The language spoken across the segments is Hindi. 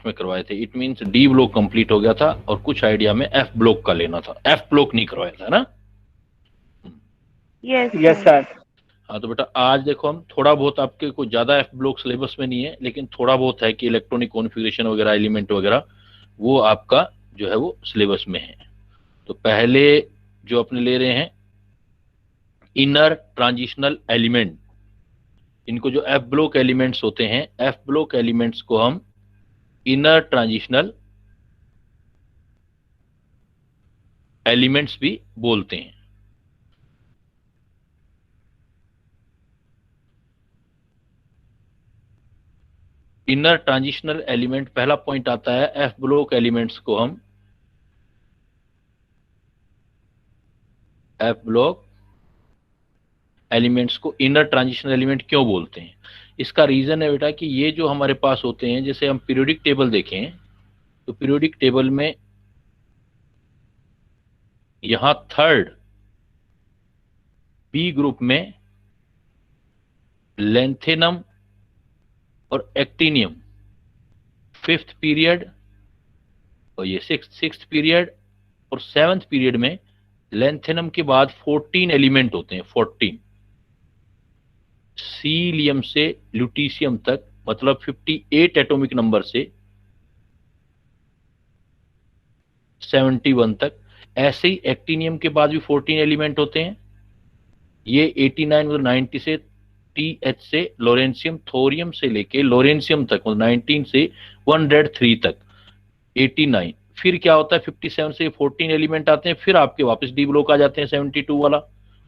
में करवाए थे, it means D block complete हो गया था और कुछ आइडिया में एफ ब्लॉक का लेना था, एफ ब्लॉक नहीं करवाया था ना। Yes sir. हाँ तो बेटा आज देखो हम थोड़ा बहुत, आपके कोई ज्यादा एफ ब्लॉक सिलेबस में नहीं है, लेकिन थोड़ा बहुत है कि इलेक्ट्रॉनिक कॉन्फ़िगरेशन वगैरह, एलिमेंट वगैरह, वो आपका जो है वो सिलेबस में है। तो पहले जो अपने ले रहे हैं इनर ट्रांजिशनल एलिमेंट, इनको जो एफ ब्लॉक एलिमेंट्स होते हैं, एफ ब्लॉक एलिमेंट्स को हम इनर ट्रांजिशनल एलिमेंट्स भी बोलते हैं। इनर ट्रांजिशनल एलिमेंट पहला पॉइंट आता है, एफ ब्लॉक एलिमेंट्स को हम एफ ब्लॉक एलिमेंट्स को इनर ट्रांजिशनल एलिमेंट क्यों बोलते हैं। इसका रीजन है बेटा कि ये जो हमारे पास होते हैं, जैसे हम पीरियोडिक टेबल देखें तो पीरियोडिक टेबल में यहां थर्ड बी ग्रुप में लेंथेनम और एक्टिनियम फिफ्थ पीरियड, और ये सिक्स्थ पीरियड और सेवंथ पीरियड में लेंथेनम के बाद 14 एलिमेंट होते हैं, 14 सीलियम से ल्यूटीशियम तक, मतलब 58 एटॉमिक नंबर से 71 तक। ऐसे ही एक्टिनियम के बाद भी 14 एलिमेंट होते हैं, ये 89 और 90 से TH से लोरेंशियम, थोरियम से लेके लोरेंशियम तक, मतलब 19 से 103 तक 89। फिर क्या होता है 57 से 14 एलिमेंट आते हैं, फिर आपके वापस डी ब्लॉक आ जाते हैं 72 वाला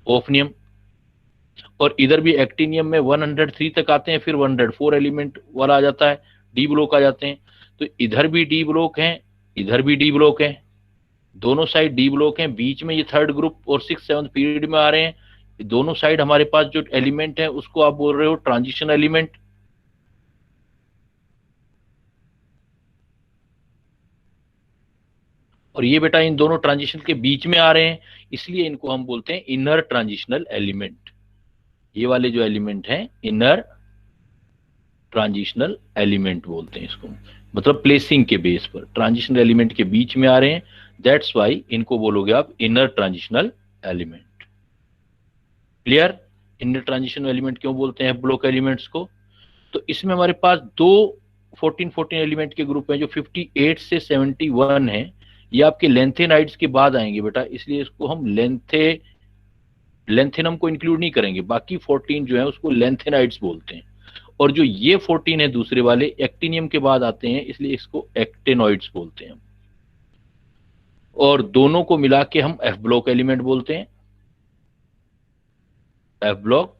ओफनियम, और इधर भी एक्टिनियम में 103 तक आते हैं, फिर 104 एलिमेंट वाला आ जाता है, डी ब्लॉक आ जाते हैं। तो इधर भी डी ब्लॉक हैं, इधर भी डी ब्लॉक हैं, दोनों साइड डी ब्लॉक हैं, बीच में ये थर्ड ग्रुप और 6th 7th पीरियड में आ रहे हैं। दोनों साइड हमारे पास जो एलिमेंट है उसको आप बोल रहे हो ट्रांजिशन एलिमेंट। और ये बेटा इन दोनों ट्रांजिशन के बीच में आ रहे हैं, इसलिए इनको हम बोलते हैं इनर ट्रांजिशनल एलिमेंट। ये वाले जो एलिमेंट हैं इनर ट्रांजिशनल एलिमेंट बोलते हैं इसको, मतलब प्लेसिंग के बेस पर ट्रांजिशनल एलिमेंट के बीच में आ रहे हैं, दैट्स वाई इनको बोलोगे आप inner transitional element. Clear? Inner transitional element क्यों बोलते हैं ब्लॉक एलिमेंट्स को। तो इसमें हमारे पास दो 14 एलिमेंट के ग्रुप हैं जो 58 से 71 है, ये आपके लेंथेनाइड्स के बाद आएंगे बेटा, इसलिए इसको हम लेंथेनम को इंक्लूड नहीं करेंगे, बाकी 14 जो है उसको लेंथेनाइड्स बोलते हैं। और जो ये 14 है दूसरे वाले एक्टिनियम के बाद आते हैं, इसलिए इसको एक्टेनॉइड्स बोलते हैं। और दोनों को मिला के हम एफ ब्लॉक एलिमेंट बोलते हैं, एफ ब्लॉक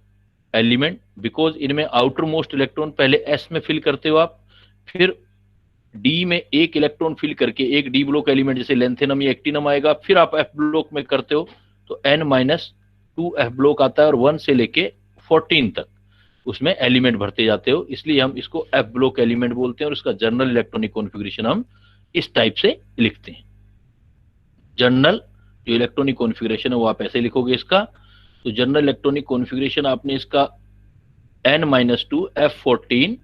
एलिमेंट, बिकॉज इनमें आउटर मोस्ट इलेक्ट्रॉन पहले एस में फिल करते हो आप, फिर डी में एक इलेक्ट्रॉन फिल करके एक डी ब्लॉक एलिमेंट जैसे लेंथेनम या एक्टिनम आएगा, फिर आप एफ ब्लॉक में करते हो तो n-2 एफ ब्लॉक आता है, और 1 से लेके 14 तक उसमें एलिमेंट भरते जाते हो, इसलिए हम इसको एफ ब्लॉक एलिमेंट बोलते हैं। और इसका जर्नल इलेक्ट्रॉनिक कॉन्फ़िगरेशन हम इस टाइप से लिखते हैं। जर्नल जो इलेक्ट्रॉनिक कॉन्फ़िगरेशन है वो आप ऐसे लिखोगे इसका। तो जनरल इलेक्ट्रॉनिक कॉन्फ़िगरेशन आपने इसका n-2 F14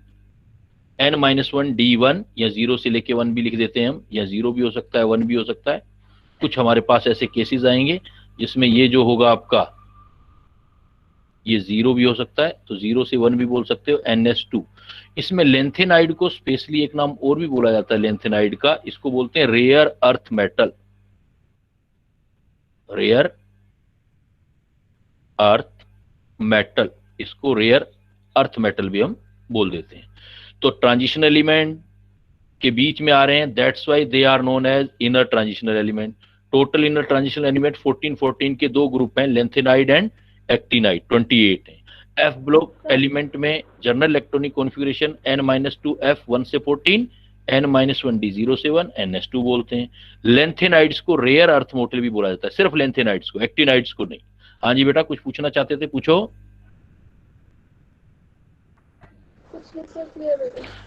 n-1 D1, या 0 से लेके 1 भी लिख देते हैं हम, या 0 भी हो सकता है 1 भी हो सकता है। कुछ हमारे पास ऐसे केसेस आएंगे जिसमें ये जो होगा आपका ये 0 भी हो सकता है, तो 0 से 1 भी बोल सकते हो। NS2, इसमें लेंथेनाइड को स्पेशली एक नाम और भी बोला जाता है लेंथेनाइड का, इसको बोलते हैं rare earth metal, rare earth metal, इसको रेयर अर्थ मेटल भी हम बोल देते हैं। तो ट्रांजिशन एलिमेंट के बीच में आ रहे हैं, that's why they are known as inner transitional element. Total inner transitional element 14 के दो ग्रुप हैं, लेंथेनाइड एंड एक्टिनाइड, 28 है। एफ ब्लॉक एलिमेंट में general electronic configuration n-2 F 1 से 14, n-1 D 0 से 1 NS2 बोलते हैं। लेंथेनाइड्स को रेयर अर्थ मेटल भी बोला जाता है, सिर्फ लेंथेनाइड्स को, एक्टिनाइड्स को नहीं। हाँ जी बेटा कुछ पूछना चाहते थे, पूछो।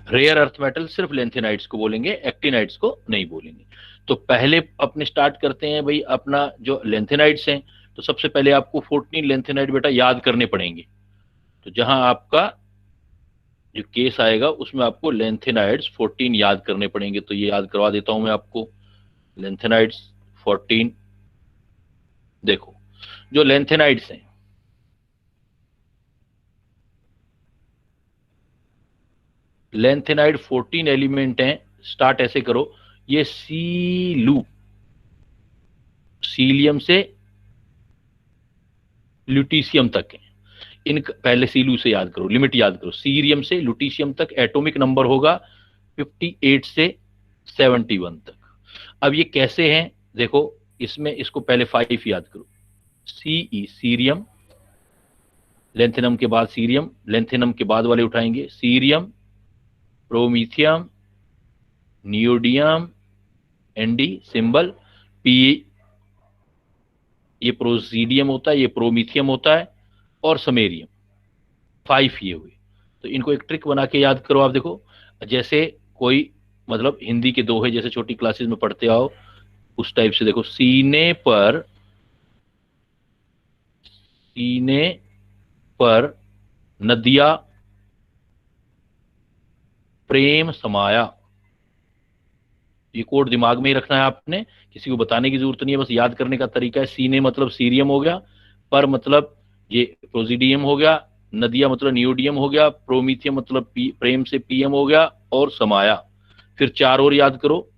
रेयर अर्थ मेटल सिर्फ लेंथेनाइड्स को बोलेंगे, एक्टिनाइड्स को नहीं बोलेंगे। तो पहले अपने स्टार्ट करते हैं भाई अपना जो लेंथेनाइड्स हैं। तो सबसे पहले आपको 14 लेंथेनाइड बेटा याद करने पड़ेंगे। तो जहां आपका जो केस आएगा उसमें आपको लेंथेनाइड्स 14 याद करने पड़ेंगे। तो ये याद करवा देता हूं मैं आपको। लेंथेनाइड्स 14, देखो जो लेंथेनाइड्स हैं, लेंथेनाइड 14 एलिमेंट हैं। स्टार्ट ऐसे करो, ये सीलू, सीलियम से ल्यूटीशियम तक है। इन पहले सीलू से याद करो, लिमिट याद करो। सीरियम से लुटीशियम तक एटॉमिक नंबर होगा 58 से 71 तक। अब ये कैसे हैं देखो, इसमें इसको पहले 5 याद करो। सी सीरियम, लेंथेनम के बाद सीरियम, लेंथेनम के बाद वाले उठाएंगे cerium, promethium, neodymium, ND symbol, P, ये प्रोसीडियम होता है, ये प्रोमीथियम होता है, और समेरियम। 5 ये हुए। तो इनको एक ट्रिक बना के याद करो। आप देखो, जैसे कोई मतलब हिंदी के दोहे जैसे छोटी क्लासेस में पढ़ते आओ उस टाइप से देखो। सीने पर नदिया प्रेम समाया। ये कोड दिमाग में ही रखना है आपने, किसी को बताने की जरूरत नहीं है, बस याद करने का तरीका है। सीने मतलब सीरियम हो गया, पर मतलब ये प्रोसीडियम हो गया, नदिया मतलब नियोडियम हो गया, प्रोमीथियम मतलब प्रेम से पीएम हो गया, और समाया। फिर 4 और याद करो,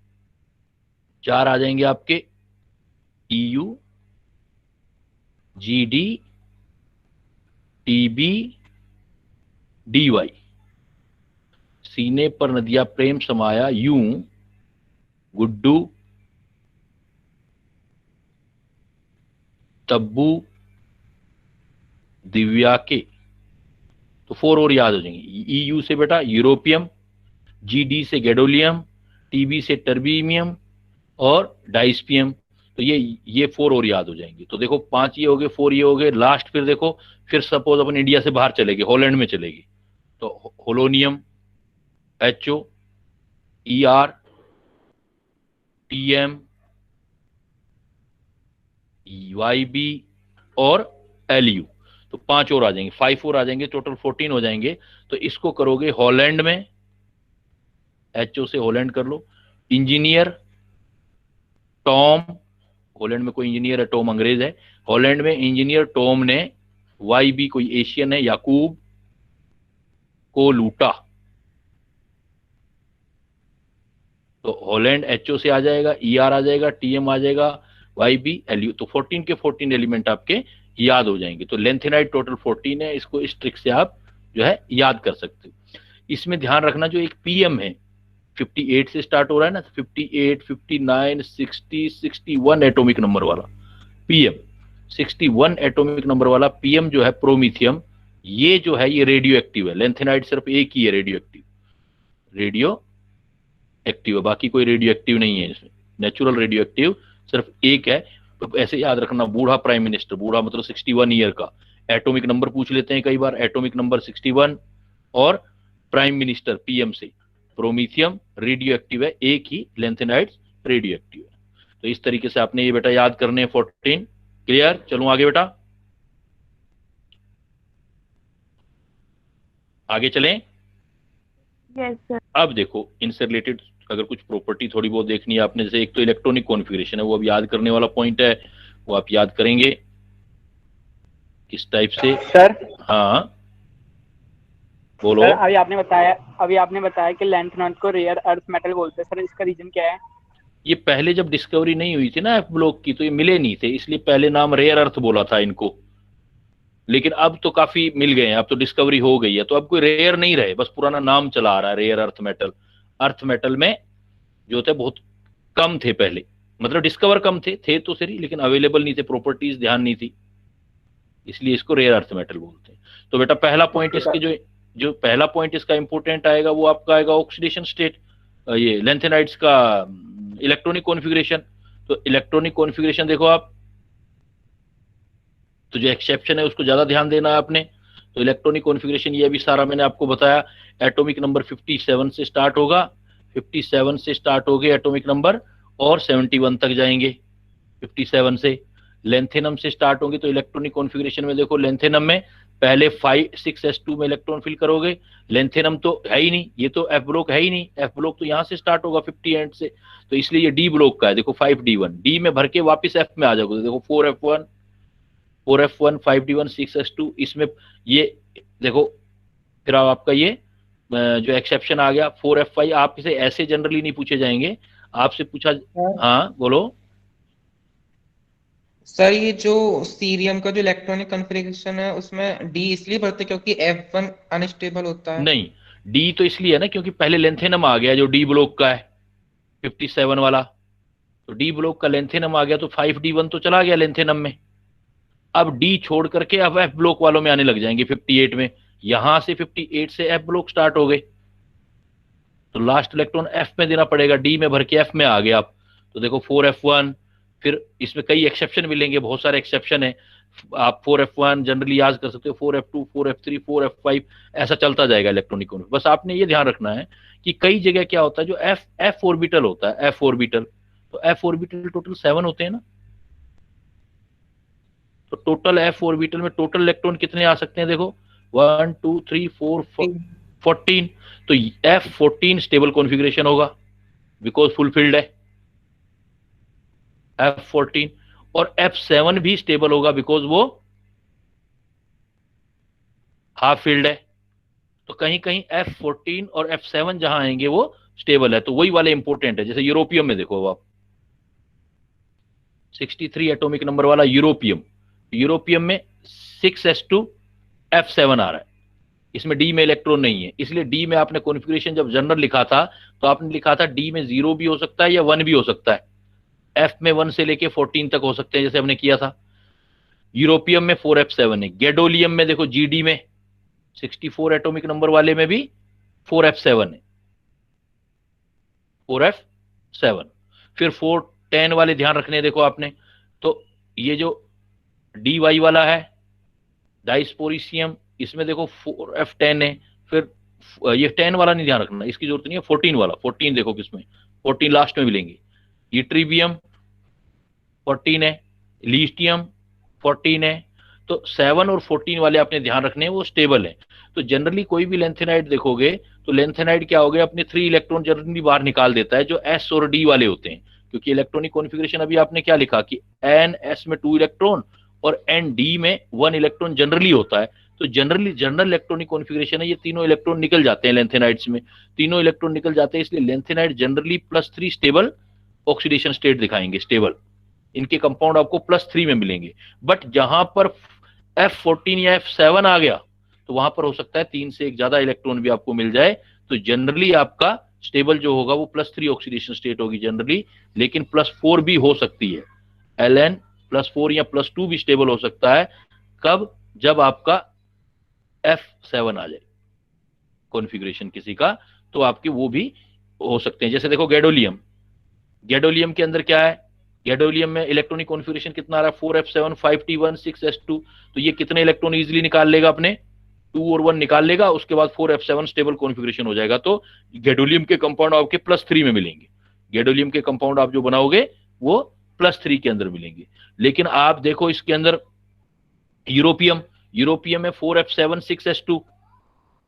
4 आ जाएंगे आपके EU, GD, TB, DY। सीने पर नदिया प्रेम समाया, यूं गुड्डू, तब्बू, दिव्या के। तो 4 और याद हो जाएंगे। EU से बेटा यूरोपियम, GD से गैडोलियम, TB से टर्बीमियम, और डाइस्पियम। तो ये 4 और याद हो जाएंगे। तो देखो 5 ये हो गए, 4 ये हो गए, लास्ट फिर देखो, फिर सपोज अपन इंडिया से बाहर चले गए, हॉलैंड में चले गए, तो होलोनियम, HO, ER, TM, YB, और LU। तो 5 और आ जाएंगे, 5 और आ जाएंगे, टोटल 14 हो जाएंगे। तो इसको करोगे हॉलैंड में, HO से हॉलैंड कर लो। इंजीनियर टॉम, हॉलैंड में कोई इंजीनियर है, टॉम अंग्रेज है। हॉलैंड में इंजीनियर टॉम ने, YB कोई एशियन है, याकूब को लूटा। तो हॉलैंड HO से आ जाएगा, ER आ जाएगा, TM आ जाएगा, YB, LU। तो 14 के 14 एलिमेंट आपके याद हो जाएंगे। तो लेंथेनाइड टोटल 14 है, इसको इस ट्रिक से आप जो है याद कर सकते हो। इसमें ध्यान रखना, जो एक PM है 58 से स्टार्ट हो रहा है ना, 58, 59, 60, 61 एटॉमिक नंबर वाला PM, 61 एटॉमिक नंबर वाला PM जो है प्रोमीथियम, ये जो है ये रेडियो एक्टिव है। लेंथेनाइड सिर्फ एक ही है रेडियो एक्टिव, रेडियो एक्टिव है, बाकी कोई रेडियो एक्टिव नहीं है इसमें। नेचुरल रेडियो एक्टिव सिर्फ एक है। तो ऐसे याद रखना, बूढ़ा प्राइम मिनिस्टर, बूढ़ा मतलब 61 ईयर का, एटॉमिक नंबर पूछ लेते हैं कई बार, एटॉमिक नंबर 61, और प्राइम मिनिस्टर PM से। प्रोमीथियम रेडियो एक्टिव है, एक ही लेंथेनाइड रेडियो एक्टिव है। तो इस तरीके से आपने ये बेटा याद करने हैं 14। क्लियर? चलूं आगे बेटा, आगे चलें। Yes sir. अब देखो इनसे रिलेटेड अगर कुछ प्रॉपर्टी थोड़ी बहुत देखनी है आपने, जैसे एक तो इलेक्ट्रॉनिक कॉन्फ़िगरेशन है, वो अब याद करने वाला पॉइंट है, वो आप याद करेंगे किस टाइप से। सर हाँ बोलो। सर अभी आपने बताया कि लेंथेनॉइड को रेयर अर्थ मेटल बोलते हैं सर, इसका रीजन क्या है? ये पहले जब डिस्कवरी नहीं हुई थी ना F ब्लॉक की, तो ये मिले नहीं थे, इसलिए पहले नाम रेयर अर्थ बोला था इनको। लेकिन अब तो काफी मिल गए हैं, अब तो डिस्कवरी हो गई है, तो अब कोई रेयर नहीं रहे, बस पुराना नाम चला आ रहा है rare earth metal. Earth metal में जो थे बहुत कम थे पहले, मतलब डिस्कवर कम थे तो सही, लेकिन अवेलेबल नहीं थे, प्रॉपर्टीज ध्यान नहीं थी, इसलिए इसको रेयर अर्थ मेटल बोलते हैं। तो बेटा पहला पॉइंट इसके जो पहला पॉइंट इसका इंपोर्टेंट आएगा वो आपका आएगा ऑक्सीडेशन स्टेट, ये लेंथेनाइड्स का इलेक्ट्रॉनिक कॉन्फ़िगरेशन। तो इलेक्ट्रॉनिक कॉन्फ़िगरेशन देखो आप, तो जो एक्सेप्शन है उसको ज्यादा ध्यान देना है आपने। तो इलेक्ट्रॉनिक कॉन्फ़िगरेशन ये अभी सारा मैंने आपको बताया। एटॉमिक नंबर 57 से स्टार्ट होगा, 57 से स्टार्ट हो गए एटॉमिक नंबर, और 71 तक जाएंगे 57 से। लेंथेनम से स्टार्ट होंगे, तो इलेक्ट्रॉनिक कॉन्फ़िगरेशन में देखो लेंथेनम में पहले 6s2 में इलेक्ट्रॉन फिल करोगे, लेंथेनम तो है ही नहीं, ये तो एफ ब्लॉक है ही नहीं, एफ ब्लॉक तो यहाँ से स्टार्ट होगा 50 एंड से, तो इसलिए ये डी ब्लॉक का है। देखो 5d1, डी में भर के वापस एफ में आ जाओगे, देखो 4f1 5d1 6s2, इसमें ये देखो फिर आपका ये जो एक्सेप्शन आ गया 4f5, आप इसे ऐसे जनरली नहीं पूछे जाएंगे, आपसे पूछा। हाँ बोलो सर, ये जो सीरियम का जो इलेक्ट्रॉनिक कॉन्फ़िगरेशन है उसमें डी इसलिए भरते क्योंकि F1 अनस्टेबल होता है? नहीं, डी तो इसलिए है ना क्योंकि पहले लेंथेनम आ गया जो डी ब्लॉक का है 57 वाला, तो डी ब्लॉक का लेंथेनम आ गया तो 5d1 तो चला गया लेंथेनम में। अब डी छोड़ करके अब एफ ब्लॉक वालों में आने लग जाएंगे 58 में, यहां से 58 से एफ ब्लॉक स्टार्ट हो गए, तो लास्ट इलेक्ट्रॉन एफ में देना पड़ेगा, डी में भर के एफ में आ गए आप, तो देखो 4f1, फिर इसमें कई एक्सेप्शन मिलेंगे, बहुत सारे एक्सेप्शन है, आप 4f1 जनरली याद कर सकते हो, 4f2 4f3 4f5 ऐसा चलता जाएगा इलेक्ट्रॉनिक। बस आपने ये ध्यान रखना है कि कई जगह क्या होता है जो एफ ऑर्बिटल होता है, एफ ऑर्बिटल, तो एफ ऑर्बिटल टोटल 7 होते हैं ना, तो टोटल एफ ऑर्बिटल में टोटल इलेक्ट्रॉन कितने आ सकते हैं, देखो 1 2 3 4 14, तो F14 स्टेबल कॉन्फ़िगरेशन होगा बिकॉज फुलफिल्ड है F14, और F7 भी स्टेबल होगा बिकॉज वो हाफ फिल्ड है, तो कहीं कहीं F14 और F7 जहां आएंगे वो स्टेबल है, तो वही वाले इंपॉर्टेंट है। जैसे यूरोपियम में देखो आप 63 एटॉमिक नंबर वाला यूरोपियम में 6s2 F7 आ रहा है, इसमें डी में इलेक्ट्रॉन नहीं है, इसलिए डी में आपने कॉन्फ़िगरेशन जब जनरल लिखा था तो आपने लिखा था डी में 0 भी हो सकता है या 1 भी हो सकता है, एफ में 1 से लेके 14 तक हो सकते हैं जैसे हमने किया था। यूरोपियम में 4f7 है, गैडोलियम में देखो जीडी में 64 एटॉमिक नंबर वाले में भी 4f7 है, 4f7, फिर 410 वाले ध्यान रखने हैं, देखो आपने, तो ये जो डी वाई वाला है डाइस्पोरिसियम, इसमें देखो 4f10 है, फिर ये 10 वाला नहीं ध्यान रखना, इसकी जरूरत नहीं है, 14 वाला, 14 देखो किसमें, 14 लास्ट में मिलेंगे, यूट्रीबियम 14 है, लिथियम 14 है, तो 7 और 14 वाले आपने ध्यान रखने हैं, वो स्टेबल है। तो जनरली कोई भी लेंथेनाइड देखोगे तो लेंथेनाइड क्या हो गया, अपने 3 इलेक्ट्रॉन जनरली बाहर निकाल देता है जो एस और डी वाले होते हैं, क्योंकि इलेक्ट्रॉनिक कॉन्फ़िगरेशन अभी आपने क्या लिखा कि एन एस में 2 इलेक्ट्रॉन और एन डी में 1 इलेक्ट्रॉन जनरली होता है, तो जनरली जनरल इलेक्ट्रॉनिक कॉन्फ़िगरेशन है, ये तीनों इलेक्ट्रॉन निकल जाते हैं लेंथेनाइड्स में, तीनों इलेक्ट्रॉन निकल जाते हैं, इसलिए lanthanide generally +3 stable oxidation state दिखाएंगे, स्टेबल, इनके कंपाउंड आपको +3 में मिलेंगे। बट जहां पर F14 या F7 आ गया तो वहां पर हो सकता है 3 से एक ज्यादा इलेक्ट्रॉन भी आपको मिल जाए, तो जनरली आपका स्टेबल जो होगा वो +3 ऑक्सीडेशन स्टेट होगी जनरली, लेकिन +4 भी हो सकती है, Ln +4 या +2 भी स्टेबल हो सकता है, कब, जब आपका F7 आ जाए कॉन्फ़िगरेशन किसी का, तो आपके वो भी हो सकते हैं। जैसे देखो गैडोलियम के अंदर क्या है, गैडोलियम में इलेक्ट्रॉनिक कॉन्फ़िगरेशन कितना आ रहा है, 4f7 5t1 6s2, तो ये कितने इलेक्ट्रॉन इजीली निकाल लेगा, अपने 2 और 1 निकाल लेगा, उसके बाद 4f7 स्टेबल कॉन्फ़िगरेशन हो जाएगा, तो गैडोलियम के कंपाउंड आपके +3 में मिलेंगे, गैडोलियम के कंपाउंड आप जो बनाओगे वो +3 के अंदर मिलेंगे। लेकिन आप देखो इसके अंदर यूरोपियम में 4f7 6s2,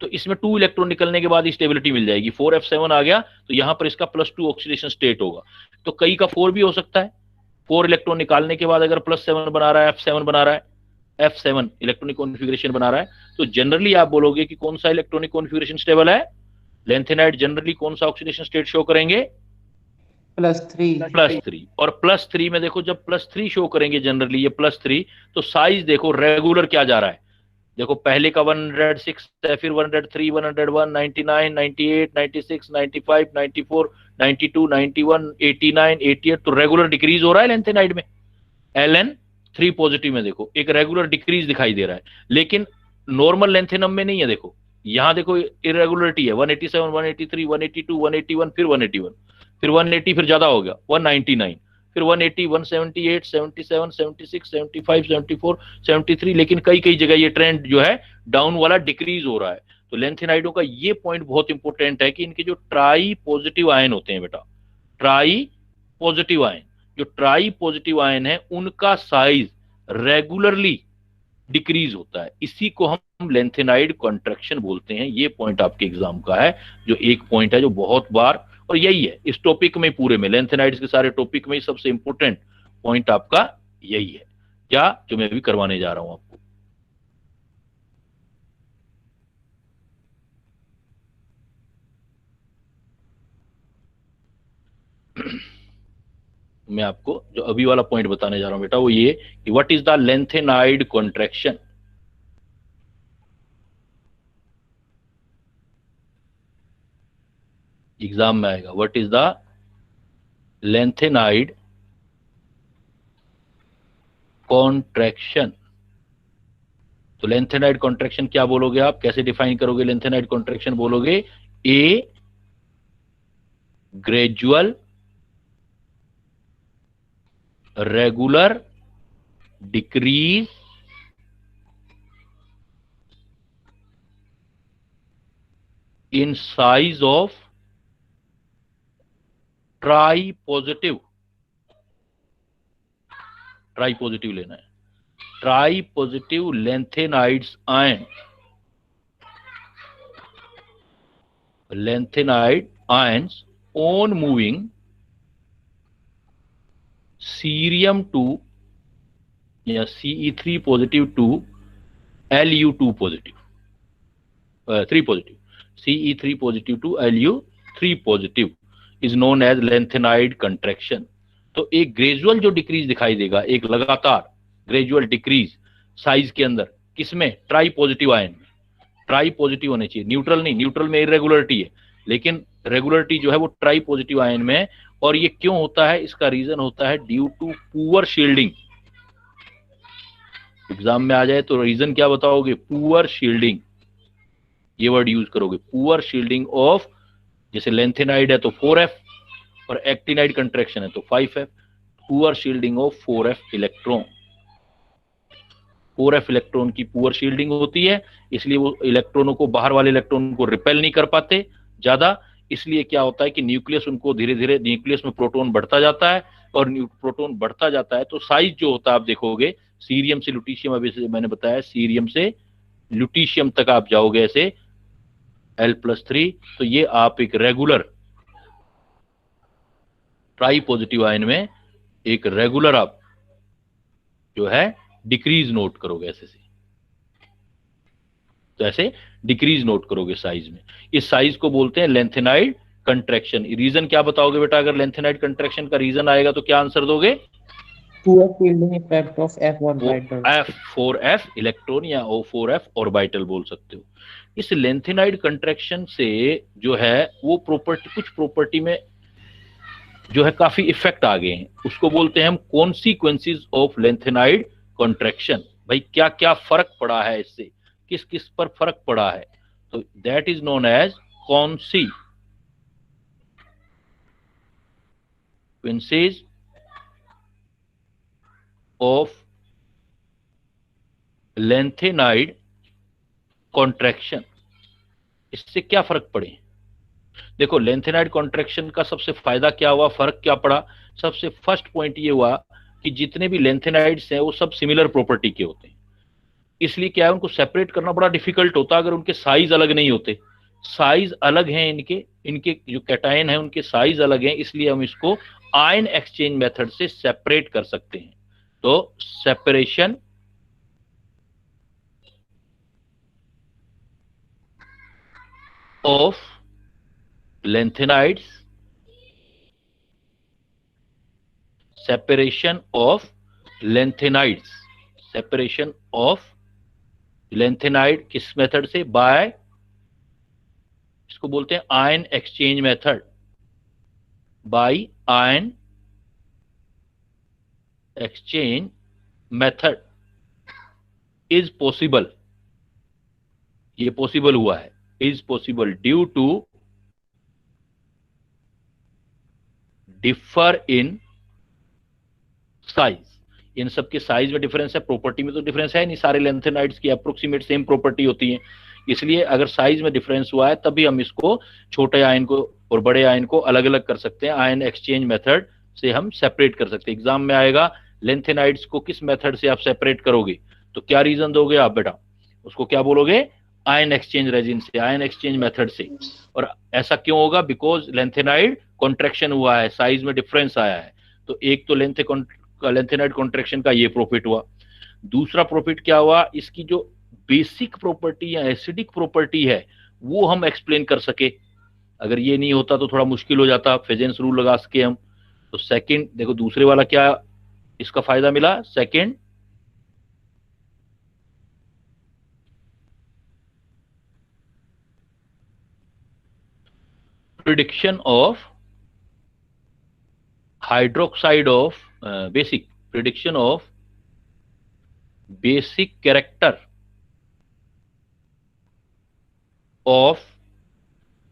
तो इसमें 2 इलेक्ट्रॉन निकलने के बाद स्टेबिलिटी मिल जाएगी, 4f7 आ गया तो यहां पर इसका +2 ऑक्सीडेशन स्टेट होगा, तो कई का 4 भी हो सकता है, 4 इलेक्ट्रॉन निकालने के बाद अगर +7 बना रहा है, F7 बना रहा है, F7 इलेक्ट्रॉनिक कॉन्फ़िगरेशन बना रहा है, तो जनरली आप बोलोगे कि कौन सा इलेक्ट्रॉनिक कॉन्फ़िगरेशन स्टेबल है, लेंथेनाइड जनरली कौन सा ऑक्सीडेशन स्टेट शो करेंगे, +3, और +3 में देखो जब +3 शो करेंगे जनरली ये +3, तो साइज देखो रेगुलर क्या जा रहा है, देखो पहले का 106 है, फिर 103 101 99 98 96 95 94 92 91 89 88, तो रेगुलर डिक्रीज हो रहा है लेंथेनाइड में, Ln3 पॉजिटिव में देखो एक रेगुलर डिक्रीज दिखाई दे रहा है, लेकिन नॉर्मल लेंथेनम में नहीं है, देखो यहां देखो इरेगुलरिटी है, 187 183 182 181 फिर 181 फिर 180 फिर ज्यादा हो गया 199 फिर 180 178 77 76 75 74 73, लेकिन कई कई जगह ये ट्रेंड जो है डाउन वाला डिक्रीज हो रहा है। तो लेंथेनाइडों का ये पॉइंट बहुत इंपॉर्टेंट है कि इनके जो ट्राई पॉजिटिव आयन होते हैं बेटा, ट्राई पॉजिटिव आयन, जो ट्राई पॉजिटिव आयन है उनका साइज रेगुलरली डिक्रीज होता है, इसी को हम लेंथेनाइड कॉन्ट्रैक्शन बोलते हैं। ये पॉइंट आपके एग्जाम का है, जो एक पॉइंट है जो बहुत बार, और यही है इस टॉपिक में पूरे में, लेंथेनाइड्स के सारे टॉपिक में सबसे इंपॉर्टेंट पॉइंट आपका यही है, क्या जो मैं अभी करवाने जा रहा हूं आपको। मैं आपको जो अभी वाला पॉइंट बताने जा रहा हूं बेटा वो ये कि what is the lanthanide contraction. Exam में आएगा, what is the lanthanide contraction. तो लेंथेनाइड कॉन्ट्रैक्शन क्या बोलोगे आप, कैसे डिफाइन करोगे लेंथेनाइड कॉन्ट्रैक्शन? बोलोगे a gradual regular decrease in size of tri positive लेना है, tri positive lanthanides ion, lanthanide ions on moving cerium 2 या Ce3 positive to Lu2 positive, 3 positive, Ce3 positive to Lu3 positive is known as lanthanide contraction. तो एक ग्रेजुअल जो डिक्रीज दिखाई देगा, एक लगातार ग्रेजुअल डिक्रीज साइज के अंदर, किसमें? ट्राई पॉजिटिव आयन में। ट्राई पॉजिटिव होने चाहिए, न्यूट्रल नहीं, न्यूट्रल में इरेगुलरिटी है, लेकिन रेगुलरिटी जो है वो ट्राई पॉजिटिव आयन में है। और ये क्यों होता है? इसका रीजन होता है due to poor shielding. Exam में आ जाए तो रीजन क्या बताओगे? पुअर शील्डिंग, ये वर्ड यूज करोगे, पुअर शील्डिंग ऑफ, जैसे लेंथेनाइड है तो 4f और एक्टिनाइड कंट्रैक्शन है तो 5f, poor shielding of 4f electron. 4f electron की पुअर शील्डिंग होती है, इसलिए वो इलेक्ट्रॉनों को, बाहर वाले इलेक्ट्रॉन को रिपेल नहीं कर पाते ज्यादा। इसलिए क्या होता है कि न्यूक्लियस उनको धीरे धीरे, न्यूक्लियस में प्रोटॉन बढ़ता जाता है, और प्रोटॉन बढ़ता जाता है तो साइज जो होता है आप देखोगे, सीरियम से लुटीशियम, अभी से मैंने बताया सीरियम से लुटीशियम तक आप जाओगे ऐसे L+3, तो ये आप एक रेगुलर ट्राई पॉजिटिव आयन में एक रेगुलर आप जो है डिक्रीज नोट करोगे ऐसे से, तो ऐसे डिक्रीज नोट करोगे साइज में। इस साइज को बोलते हैं लेंथेनाइड कंट्रैक्शन। रीजन क्या बताओगे बेटा? अगर लेंथेनाइड कंट्रैक्शन का रीजन आएगा तो क्या आंसर दोगे? Poor shielding effect of f orbital, F4f electron या O4f ऑर्बिटल बोल सकते हो। इस लेंथेनाइड कंट्रैक्शन से जो है वो प्रॉपर्टी, कुछ प्रॉपर्टी में जो है काफी इफेक्ट आ गए हैं, उसको बोलते हैं हम कॉन्सिक्वेंसेस ऑफ लेंथेनाइड कंट्रैक्शन। भाई क्या क्या फर्क पड़ा है इससे, किस किस पर फर्क पड़ा है, तो that is known as consequences of lanthanide contraction. इससे क्या फर्क पड़े? देखो लेंथेनाइड कॉन्ट्रैक्शन का सबसे फायदा क्या हुआ, फर्क क्या पड़ा? सबसे फर्स्ट पॉइंट ये हुआ कि जितने भी लेंथेनाइड्स हैं वो सब सिमिलर प्रॉपर्टी के होते हैं, इसलिए क्या है उनको सेपरेट करना बड़ा डिफिकल्ट होता अगर उनके साइज अलग नहीं होते। साइज अलग हैं इनके, इनके जो कैटायन है उनके साइज अलग हैं, इसलिए हम इसको आयन एक्सचेंज मेथड से सेपरेट कर सकते हैं। तो separation of lanthanides, separation of lanthanides, separation of lanthanide किस मेथड से? बाय, इसको बोलते हैं ion exchange method, by ion exchange method is possible. ये पॉसिबल हुआ है, is possible due to differ in size. इन सब के साइज में डिफरेंस है, प्रॉपर्टी में तो डिफरेंस है नहीं, सारे लेंथेनाइड्स की अप्रोक्सीमेट सेम प्रॉपर्टी होती है, इसलिए अगर साइज में डिफरेंस हुआ है तभी हम इसको छोटे आयन को और बड़े आयन को अलग अलग कर सकते हैं, आयन एक्सचेंज मेथड से हम सेपरेट कर सकते हैं। एग्जाम में आएगा लेंथेनाइड्स को किस मेथड से आप सेपरेट करोगे? तो क्या रीजन दोगे आप बेटा? उसको क्या बोलोगे? आयन एक्सचेंज रेजिन से, आयन एक्सचेंज मेथड से। और ऐसा क्यों होगा? बिकॉज लेंथेनाइड कॉन्ट्रैक्शन हुआ है, साइज में डिफरेंस आया है। तो एक तो लेंथेनाइड कॉन्ट्रैक्शन का ये प्रॉफिट हुआ। दूसरा प्रॉफिट क्या हुआ? इसकी जो बेसिक प्रॉपर्टी या एसिडिक प्रॉपर्टी है वो हम एक्सप्लेन कर सके। अगर ये नहीं होता तो थोड़ा मुश्किल हो जाता, फेजेंस रूल लगा सके हम। तो सेकंड देखो, दूसरे वाला क्या इसका फायदा मिला? Second, prediction of hydroxide of prediction of basic character of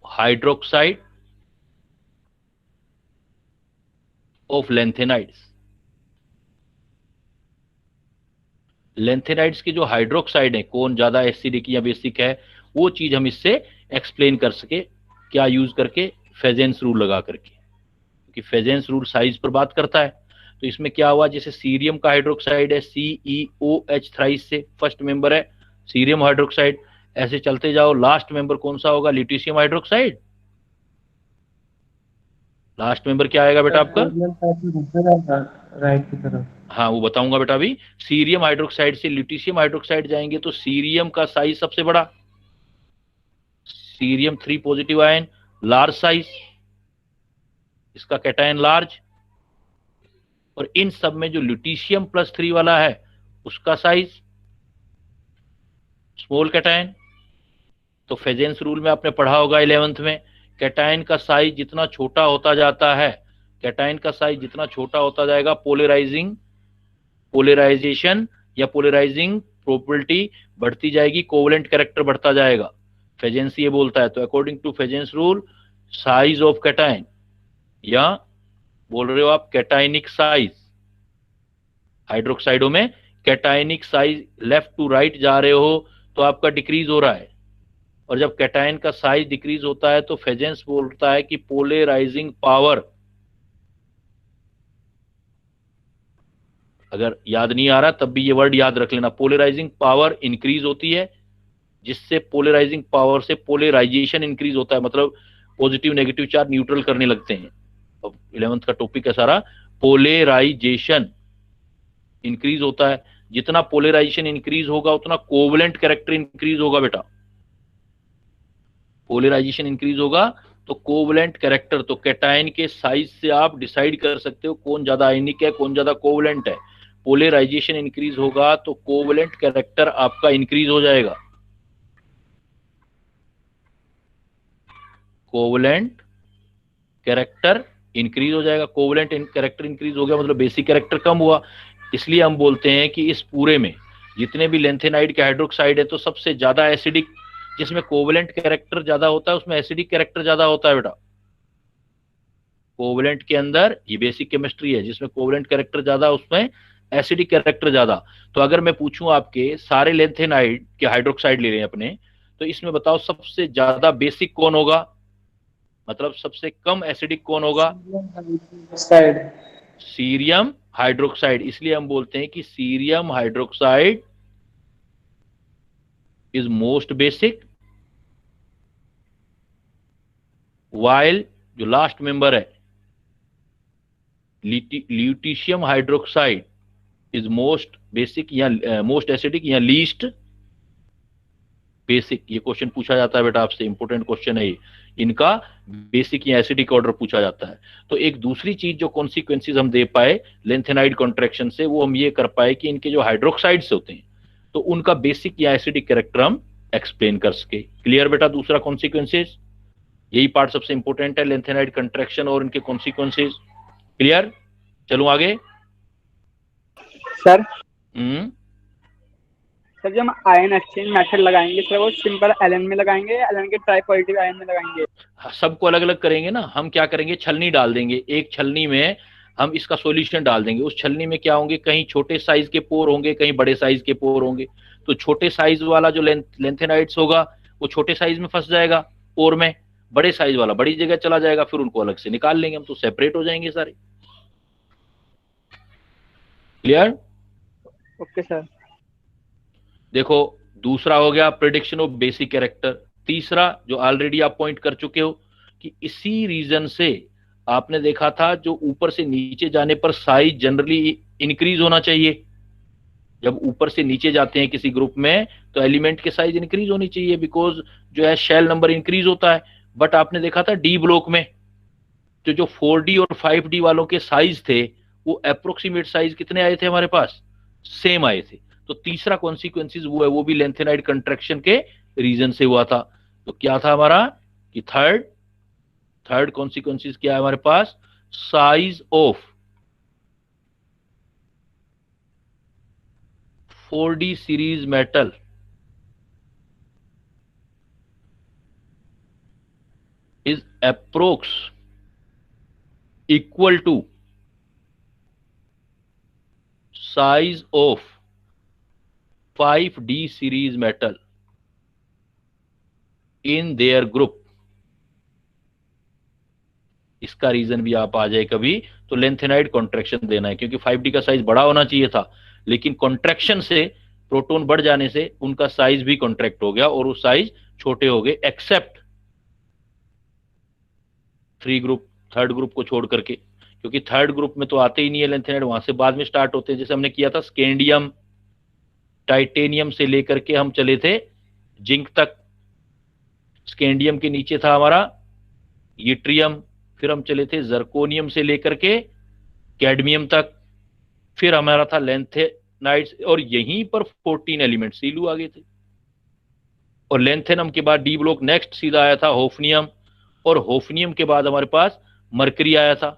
hydroxide of lanthanides। Lanthanides के जो हाइड्रोक्साइड है, कौन ज्यादा एसिडिक या बेसिक है, वो चीज हम इससे एक्सप्लेन कर सके। क्या यूज करके? फेजेंस रूल लगा करके, क्योंकि फेजेंस रूल साइज पर बात करता है। तो इसमें क्या हुआ? जैसे सीरियम का हाइड्रोक्साइड है CeOH थ्राइस से, फर्स्ट मेंबर है सीरियम हाइड्रोक्साइड। ऐसे चलते जाओ, लास्ट मेंबर कौन सा होगा? लिटिशियम हाइड्रोक्साइड। लास्ट मेंबर क्या आएगा बेटा आपका? राइट की तरफ। हाँ, वो बताऊंगा बेटा अभी। सीरियम हाइड्रोक्साइड से लिटिशियम हाइड्रोक्साइड जाएंगे तो सीरियम का साइज सबसे बड़ा, cerium 3 positive ion, large size, इसका कैटायन लार्ज। और इन सब में जो ल्यूटीशियम +3 वाला है उसका साइज स्मॉल कैटायन। तो फेजेंस रूल में आपने पढ़ा होगा 11th में, कैटायन का साइज जितना छोटा होता जाता है, कैटायन का साइज जितना छोटा होता जाएगा, पोलराइजेशन या पोलराइजिंग प्रॉपर्टी बढ़ती जाएगी, कोवलेंट कैरेक्टर बढ़ता जाएगा। फेजेंस ये बोलता है। तो according to Fajans rule, size of cation, या बोल रहे हो आप कैटायनिक साइज, हाइड्रोक्साइडों में cationic size left to right जा रहे हो तो आपका डिक्रीज हो रहा है। और जब कैटायन का साइज डिक्रीज होता है तो फेजेंस बोलता है कि पोलराइजिंग पावर, अगर याद नहीं आ रहा तब भी ये वर्ड याद रख लेना, पोलराइजिंग पावर इंक्रीज होती है, जिससे पोलराइजिंग पावर से पोलराइजेशन इंक्रीज होता है, मतलब पॉजिटिव नेगेटिव चार्ज न्यूट्रल करने लगते हैं। अब 11th का टॉपिक है सारा, पोलराइजेशन इंक्रीज होता है। जितना पोलराइजेशन इंक्रीज होगा उतना कोवलेंट कैरेक्टर इंक्रीज होगा बेटा। पोलराइजेशन इंक्रीज होगा तो कोवलेंट कैरेक्टर, तो कैटायन के साइज से आप डिसाइड कर सकते हो कौन ज्यादा आयनिक है, कौन ज्यादा कोवलेंट है। पोलराइजेशन इंक्रीज होगा तो कोवलेंट कैरेक्टर आपका इंक्रीज हो जाएगा। कोवलेंट कैरेक्टर इंक्रीज हो जाएगा। कोवलेंट कैरेक्टर इंक्रीज हो गया मतलब बेसिक कैरेक्टर कम हुआ। इसलिए हम बोलते हैं कि इस पूरे में जितने भी लेंथेनाइड के हाइड्रोक्साइड है तो सबसे ज्यादा एसिडिक, जिसमें कोवलेंट कैरेक्टर ज्यादा होता है उसमें एसिडिक कैरेक्टर ज्यादा होता है बेटा। कोवलेंट के अंदर ये बेसिक केमिस्ट्री है, जिसमें कोवलेंट कैरेक्टर ज्यादा उसमें एसिडिक कैरेक्टर ज्यादा। तो अगर मैं पूछूं आपके सारे लेंथेनाइड के हाइड्रोक्साइड ले रहे हैं अपने, तो इसमें बताओ सबसे ज्यादा बेसिक कौन होगा, मतलब सबसे कम एसिडिक कौन होगा? Cerium hydroxide. इसलिए हम बोलते हैं कि cerium hydroxide is most basic, while जो लास्ट मेंबर है lutetium hydroxide is most basic या मोस्ट एसिडिक या लीस्ट बेसिक। ये क्वेश्चन पूछा जाता है बेटा आपसे, इंपॉर्टेंट क्वेश्चन है ये। इनका बेसिक या एसिडिक ऑर्डर पूछा जाता है। तो एक दूसरी चीज जो कॉन्सिक्वेंसेज हम दे पाए लेंथेनाइड कॉन्ट्रैक्शन से, वो हम ये कर पाए कि इनके जो हाइड्रोक्साइड्स होते हैं तो उनका बेसिक या एसिडिक कैरेक्टर हम एक्सप्लेन कर सके। क्लियर बेटा? दूसरा कॉन्सिक्वेंसेज, यही पार्ट सबसे इंपॉर्टेंट है, लेंथेनाइड कंट्रैक्शन और इनके कॉन्सिक्वेंसेज। क्लियर? चलो आगे। सर सर जब हम आयन एक्सचेंज मेथड लगाएंगे सर, वो सिंपल एलन में लगाएंगे या एलन के ट्राई पॉजिटिव आयन में लगाएंगे? सबको अलग अलग करेंगे ना। हम क्या करेंगे, छलनी डाल देंगे, एक छलनी में हम इसका सॉल्यूशन डाल देंगे। उस छलनी में क्या होंगे, कहीं छोटे साइज के पोर होंगे, कहीं बड़े साइज के पोर होंगे। तो छोटे साइज वाला जो लेंथेनाइड्स होगा वो छोटे साइज में फंस जाएगा पोर में, बड़े साइज वाला बड़ी जगह चला जाएगा, फिर उनको अलग से निकाल लेंगे हम, तो सेपरेट हो जाएंगे सारे। क्लियर? Okay sir. देखो दूसरा हो गया प्रिडिक्शन ऑफ बेसिक कैरेक्टर। तीसरा जो ऑलरेडी आप पॉइंट कर चुके हो कि इसी रीजन से आपने देखा था जो ऊपर से नीचे जाने पर साइज जनरली इंक्रीज होना चाहिए। जब ऊपर से नीचे जाते हैं किसी ग्रुप में तो एलिमेंट के साइज इंक्रीज होनी चाहिए, बिकॉज जो है शेल नंबर इंक्रीज होता है। बट आपने देखा था डी ब्लॉक में तो जो 4D और 5D वालों के साइज थे वो अप्रोक्सीमेट साइज कितने आए थे हमारे पास, सेम आए थे। तो तीसरा कॉन्सिक्वेंसेज वो है, वो भी लेंथेनाइड कंट्रैक्शन के रीजन से हुआ था। तो क्या था हमारा कि थर्ड कॉन्सिक्वेंसेज क्या है हमारे पास, size of 4D series metal is approx equal to size of 5D series metal in their group। इसका रीजन भी आप आ जाए कभी तो लेंथेनाइड कॉन्ट्रैक्शन देना है, क्योंकि 5D का साइज बड़ा होना चाहिए था, लेकिन कॉन्ट्रैक्शन से प्रोटॉन बढ़ जाने से उनका साइज भी कॉन्ट्रैक्ट हो गया और वो साइज छोटे हो गए, एक्सेप्ट 3 ग्रुप, थर्ड ग्रुप को छोड़ करके, क्योंकि थर्ड ग्रुप में तो आते ही नहीं है लेंथेनाइड, वहां से बाद में स्टार्ट होते हैं। जैसे हमने किया था स्कैंडियम टाइटेनियम से लेकर के हम चले थे जिंक तक, स्कैंडियम के नीचे था हमारा यट्रियम, फिर हम चले थे जर्कोनियम से लेकर के कैडमियम तक, फिर हमारा था लेंथेनाइड्स, और यहीं पर 14 एलिमेंट सीलू आ गए थे। और लेंथेनम के बाद डी ब्लॉक नेक्स्ट सीधा आया था होफनियम, और होफनियम के बाद हमारे पास मरकरी आया था।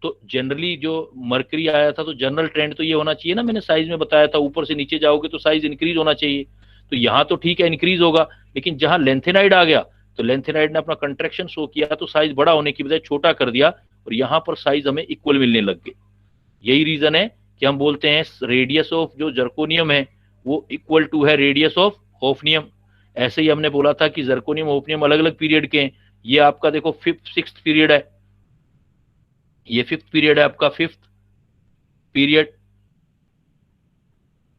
तो जनरली जो मरकरी आया था तो जनरल ट्रेंड तो ये होना चाहिए ना, मैंने साइज में बताया था ऊपर से नीचे जाओगे तो साइज इंक्रीज होना चाहिए। तो यहाँ तो ठीक है इंक्रीज होगा, लेकिन जहां लेंथेनाइड आ गया तो लेंथेनाइड ने अपना कंट्रैक्शन शो किया तो साइज बड़ा होने की बजाय छोटा कर दिया, और यहाँ पर साइज हमें इक्वल मिलने लग गए। यही रीजन है कि हम बोलते हैं रेडियस ऑफ जो जर्कोनियम है वो इक्वल टू है रेडियस ऑफ होफनियम। ऐसे ही हमने बोला था कि जर्कोनियम होफनियम अलग अलग पीरियड के हैं। ये आपका देखो 5th पीरियड है, ये 5th पीरियड है आपका, 5th पीरियड,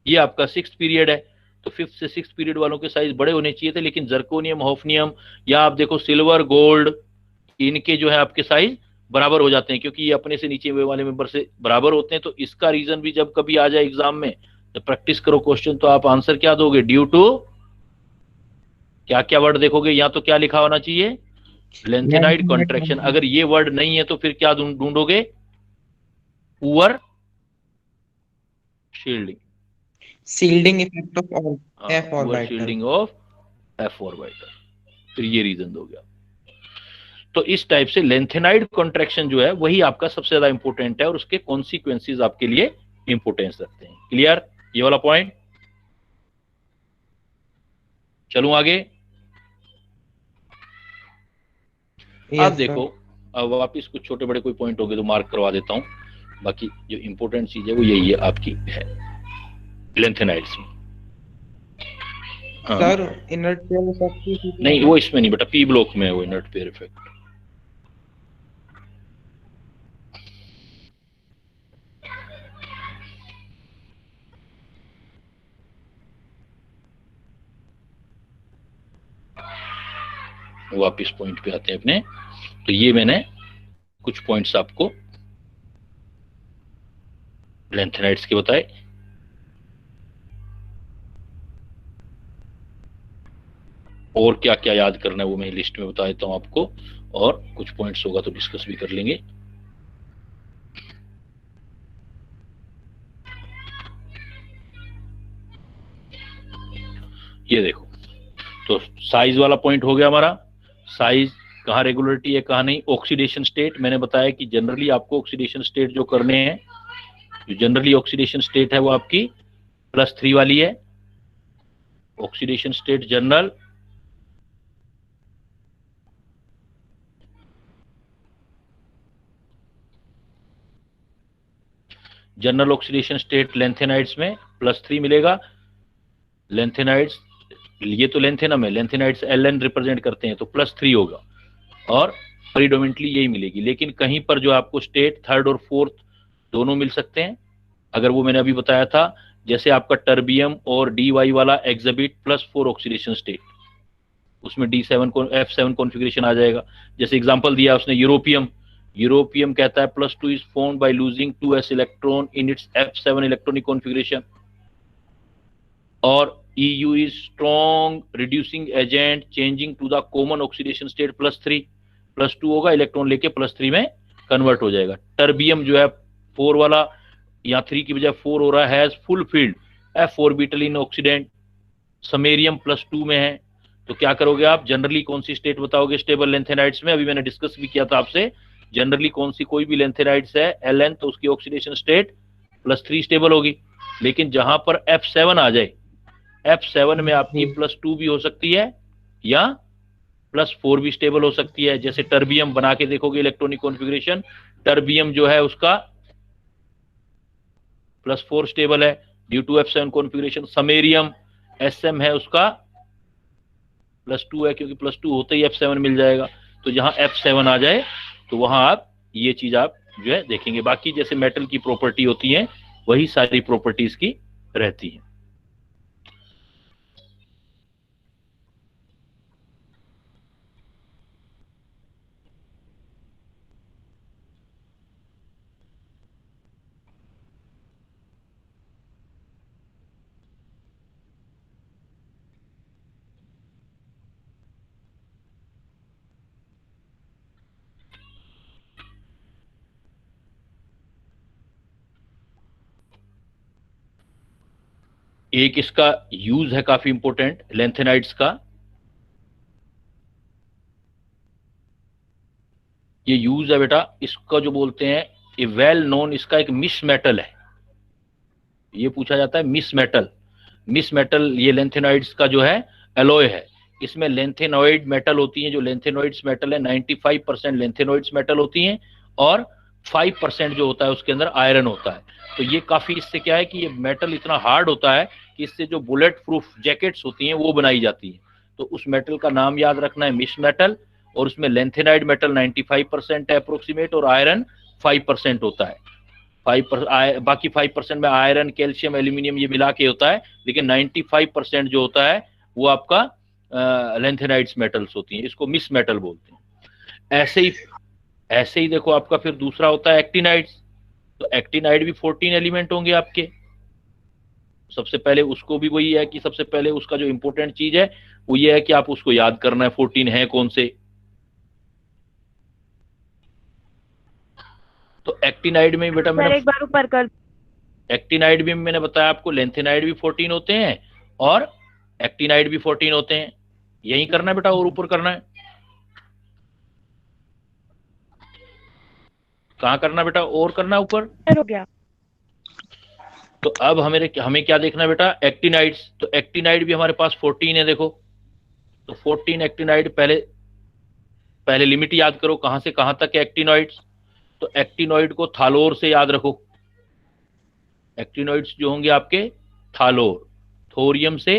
ये आपका 6th पीरियड है। तो 5th से 6th पीरियड वालों के साइज बड़े होने चाहिए थे, लेकिन जर्कोनियम होफनियम या आप देखो सिल्वर गोल्ड, इनके जो है आपके साइज बराबर हो जाते हैं, क्योंकि ये अपने से नीचे वाले मेंबर से बराबर होते हैं। तो इसका रीजन भी जब कभी आ जाए एग्जाम में, जब प्रैक्टिस करो क्वेश्चन, तो आप आंसर क्या दोगे, ड्यू टू क्या क्या वर्ड देखोगे, या तो क्या लिखा होना चाहिए, लेंथेनाइड कॉन्ट्रैक्शन। अगर ये वर्ड नहीं है तो फिर क्या ढूंढोगे, poor shielding, shielding effect of f poor orbital. Shielding of f orbital, फिर ये रीजन दोगे। तो इस टाइप से लेंथेनाइड कॉन्ट्रैक्शन जो है वही आपका सबसे ज्यादा इंपॉर्टेंट है, और उसके कॉन्सिक्वेंसेस आपके लिए इंपॉर्टेंस रखते हैं। क्लियर ये वाला पॉइंट। चलूं आगे। अब देखो, अब वापिस कुछ छोटे बड़े कोई पॉइंट हो गए तो मार्क करवा देता हूं, बाकी जो इंपॉर्टेंट चीज है वो यही है आपकी है लेंथेनाइड्स में। सर इनर्ट पेयर इफेक्ट नहीं वो इसमें नहीं बेटा, पी ब्लॉक में है वो इनर्ट पेयर इफेक्ट। वापिस पॉइंट पे आते हैं अपने। तो ये मैंने कुछ पॉइंट्स आपको लेंथेनाइड्स के बताए। और क्या क्या याद करना है वो मैं लिस्ट में बता देता हूं आपको, और कुछ पॉइंट्स होगा तो डिस्कस भी कर लेंगे। ये देखो, तो साइज वाला पॉइंट हो गया हमारा। साइज कहाँ रेगुलरिटी है कहाँ नहीं। ऑक्सीडेशन स्टेट मैंने बताया कि जनरली आपको ऑक्सीडेशन स्टेट जो करने हैं, जो जनरली ऑक्सीडेशन स्टेट है वो आपकी +3 वाली है। Oxidation state general, general oxidation state lanthanides में +3 मिलेगा। लेंथेनाइड्स, ये तो लेंथेनम है, लेंथेनाइड्स Ln रिप्रेजेंट करते हैं तो +3 होगा, और प्रीडोमिनेटली यही मिलेगी। लेकिन कहीं पर जो आपको स्टेट 3rd और 4th दोनों मिल सकते हैं। अगर वो मैंने अभी बताया था जैसे आपका टर्बियम और dy वाला एग्जिबिट +4 ऑक्सीडेशन स्टेट, उसमें D7 को F7 कॉन्फ़िगरेशन आ जाएगा। जैसे एग्जांपल दिया उसने यूरोपियम, यूरोपियम कहता है +2 is formed by losing 2s electron in its F7 electronic configuration, और EU is strong reducing agent changing to the common oxidation state +3, +2 होगा, इलेक्ट्रॉन लेके +3 में कन्वर्ट हो जाएगा। टर्बियम जो है 4 वाला, यहाँ 3 की बजाय 4 हो रहा है, has full field F orbital oxidant, samarium +2 में है। तो क्या करोगे आप, जनरली कौन सी स्टेट बताओगे स्टेबल लेंथेनाइड्स में, अभी मैंने डिस्कस भी किया था आपसे, जनरली कौन सी कोई भी लेंथेनाइड्स है Ln, तो उसकी ऑक्सीडेशन स्टेट +3 स्टेबल होगी। लेकिन जहां पर F7 आ जाए, F7 में आपकी +2 भी हो सकती है या +4 भी स्टेबल हो सकती है। जैसे टर्बियम बना के देखोगे इलेक्ट्रॉनिक कॉन्फ़िगरेशन, टर्बियम जो है उसका +4 स्टेबल है due to F7 configuration. Samarium Sm है उसका +2 है, क्योंकि +2 होते ही F7 मिल जाएगा। तो जहां F7 आ जाए तो वहां आप ये चीज आप जो है देखेंगे। बाकी जैसे मेटल की प्रॉपर्टी होती है वही सारी प्रॉपर्टीज की रहती है। एक इसका यूज है काफी इंपॉर्टेंट लेंथेनाइड्स का, ये यूज है बेटा, इसका जो बोलते हैं ये वेल नोन, इसका एक मिस मेटल है, ये पूछा जाता है मिस मेटल। मिस मेटल ये लेंथेनॉइड्स का जो है एलॉय है, इसमें लेंथेनॉइड मेटल होती हैं, जो लेंथेनॉइड्स मेटल है 95% लेंथेनॉइड्स मेटल होती हैं, और 5% जो होता है उसके अंदर आयरन होता है। तो ये काफी, इससे क्या है कि ये मेटल इतना हार्ड होता है कि इससे जो बुलेट प्रूफ जैकेट्स होती हैं वो बनाई जाती हैं। तो उस मेटल का नाम याद रखना है मिस मेटल, और उसमें लेंथेनाइड मेटल 95% है अप्रोक्सीमेट, और आयरन 5% होता है। बाकी 5% में आयरन, कैल्शियम, एल्यूमिनियम ये मिला के होता है, लेकिन 95% जो होता है वो आपका लेंथेनाइड्स मेटल्स होती हैं, इसको मिस मेटल बोलते हैं। ऐसे ही देखो आपका फिर दूसरा होता है एक्टिनाइड्स। तो एक्टिनाइड भी 14 एलिमेंट होंगे आपके। सबसे पहले उसको भी वही है कि सबसे पहले उसका जो इंपॉर्टेंट चीज है वो ये है कि आप उसको याद करना है 14 है कौन से। तो एक्टिनाइड में बेटा सर एक बार ऊपर कर। एक्टिनाइड भी मैंने बताया आपको, लेंथेनाइड भी 14 होते हैं और एक्टिनाइड भी 14 होते हैं। यही करना है बेटा, और ऊपर करना है, कहाँ करना बेटा, और करना है ऊपर हो गया। तो अब हमें क्या देखना है बेटा, एक्टिनाइड्स। तो एक्टिनाइड भी हमारे पास 14 है देखो। तो 14 एक्टिनाइड, पहले लिमिट याद करो कहां से कहां तक है एक्टिनॉइड्स। तो एक्टिनॉइड को थालोर से याद रखो। एक्टिनॉइड्स जो होंगे आपके थालोर, थोरियम से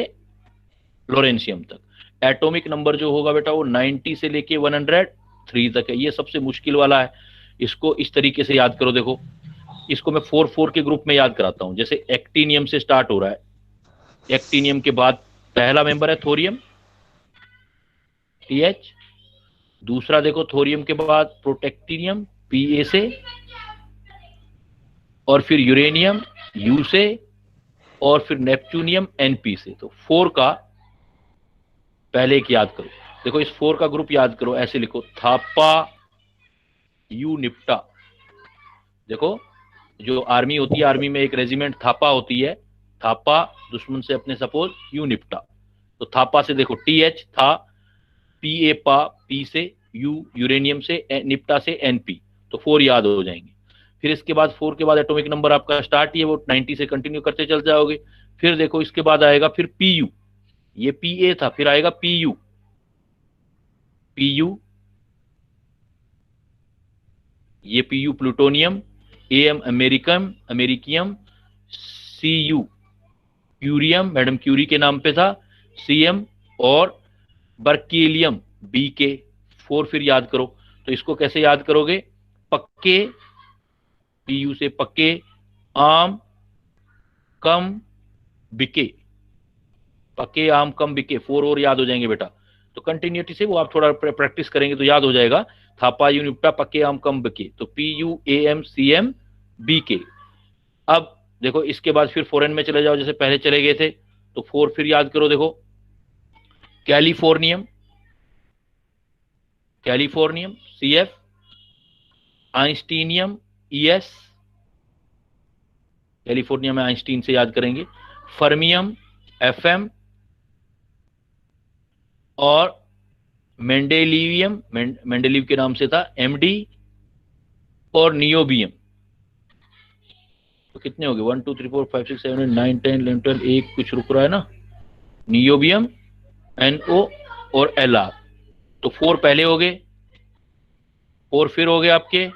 लोरेंशियम तक। एटॉमिक नंबर जो होगा बेटा वो 90 से लेके 103 तक है। ये सबसे मुश्किल वाला है, इसको इस तरीके से याद करो। देखो इसको मैं 4-4 के ग्रुप में याद कराता हूं। जैसे एक्टिनियम से स्टार्ट हो रहा है, एक्टिनियम के बाद पहला मेंबर है थोरियम TH, दूसरा देखो थोरियम के बाद प्रोटेक्टिनियम Pa से, और फिर यूरेनियम U से, और फिर नेपच्यूनियम NP से। तो 4 का पहले एक याद करो। देखो इस 4 का ग्रुप याद करो, ऐसे लिखो थापा यू निप्टा। देखो जो आर्मी होती है, आर्मी में एक रेजिमेंट थापा होती है, थापा दुश्मन से अपने सपोज, यू निप्टा। तो थापा से देखो TH था, PA पा, P से, U यूरेनियम से, निप्टा से NP। तो 4 याद हो जाएंगे। फिर इसके बाद 4 के बाद एटॉमिक नंबर आपका स्टार्ट ही है, वो 90 से कंटिन्यू करते चल जाओगे। फिर देखो इसके बाद आएगा फिर PU, ये PA था, फिर आएगा PU, ये PU plutonium, AM americium, CU curium, madam Curie के नाम पे था, CM, और बर्केलियम BK। 4 फिर याद करो। तो इसको कैसे याद करोगे, पक्के, PU से पक्के, आम, कम, बिके, पके आम कम बिके, 4 और याद हो जाएंगे बेटा। तो कंटिन्यूटी से वो आप थोड़ा प्रैक्टिस करेंगे तो याद हो जाएगा। थापा यूनिप्टा पके आम कम बिके, तो PUAMCM BK। अब देखो इसके बाद फिर फॉरेन में चले जाओ, जैसे पहले चले गए थे, तो 4 फिर याद करो। देखो californium, californium CF, einsteinium ES, California में आइंस्टीन से याद करेंगे, फर्मियम FM, और मेंडेलिवियम, मेंडेलिव के नाम से था MD, और नियोबियम। तो कितने हो गए? 1 2 3 4 5 6 7 8 9 10 11 12, एक कुछ रुक रहा है ना, नियोबियम, NO और LR। तो 4 पहले हो गए, 4 फिर हो गए आपके,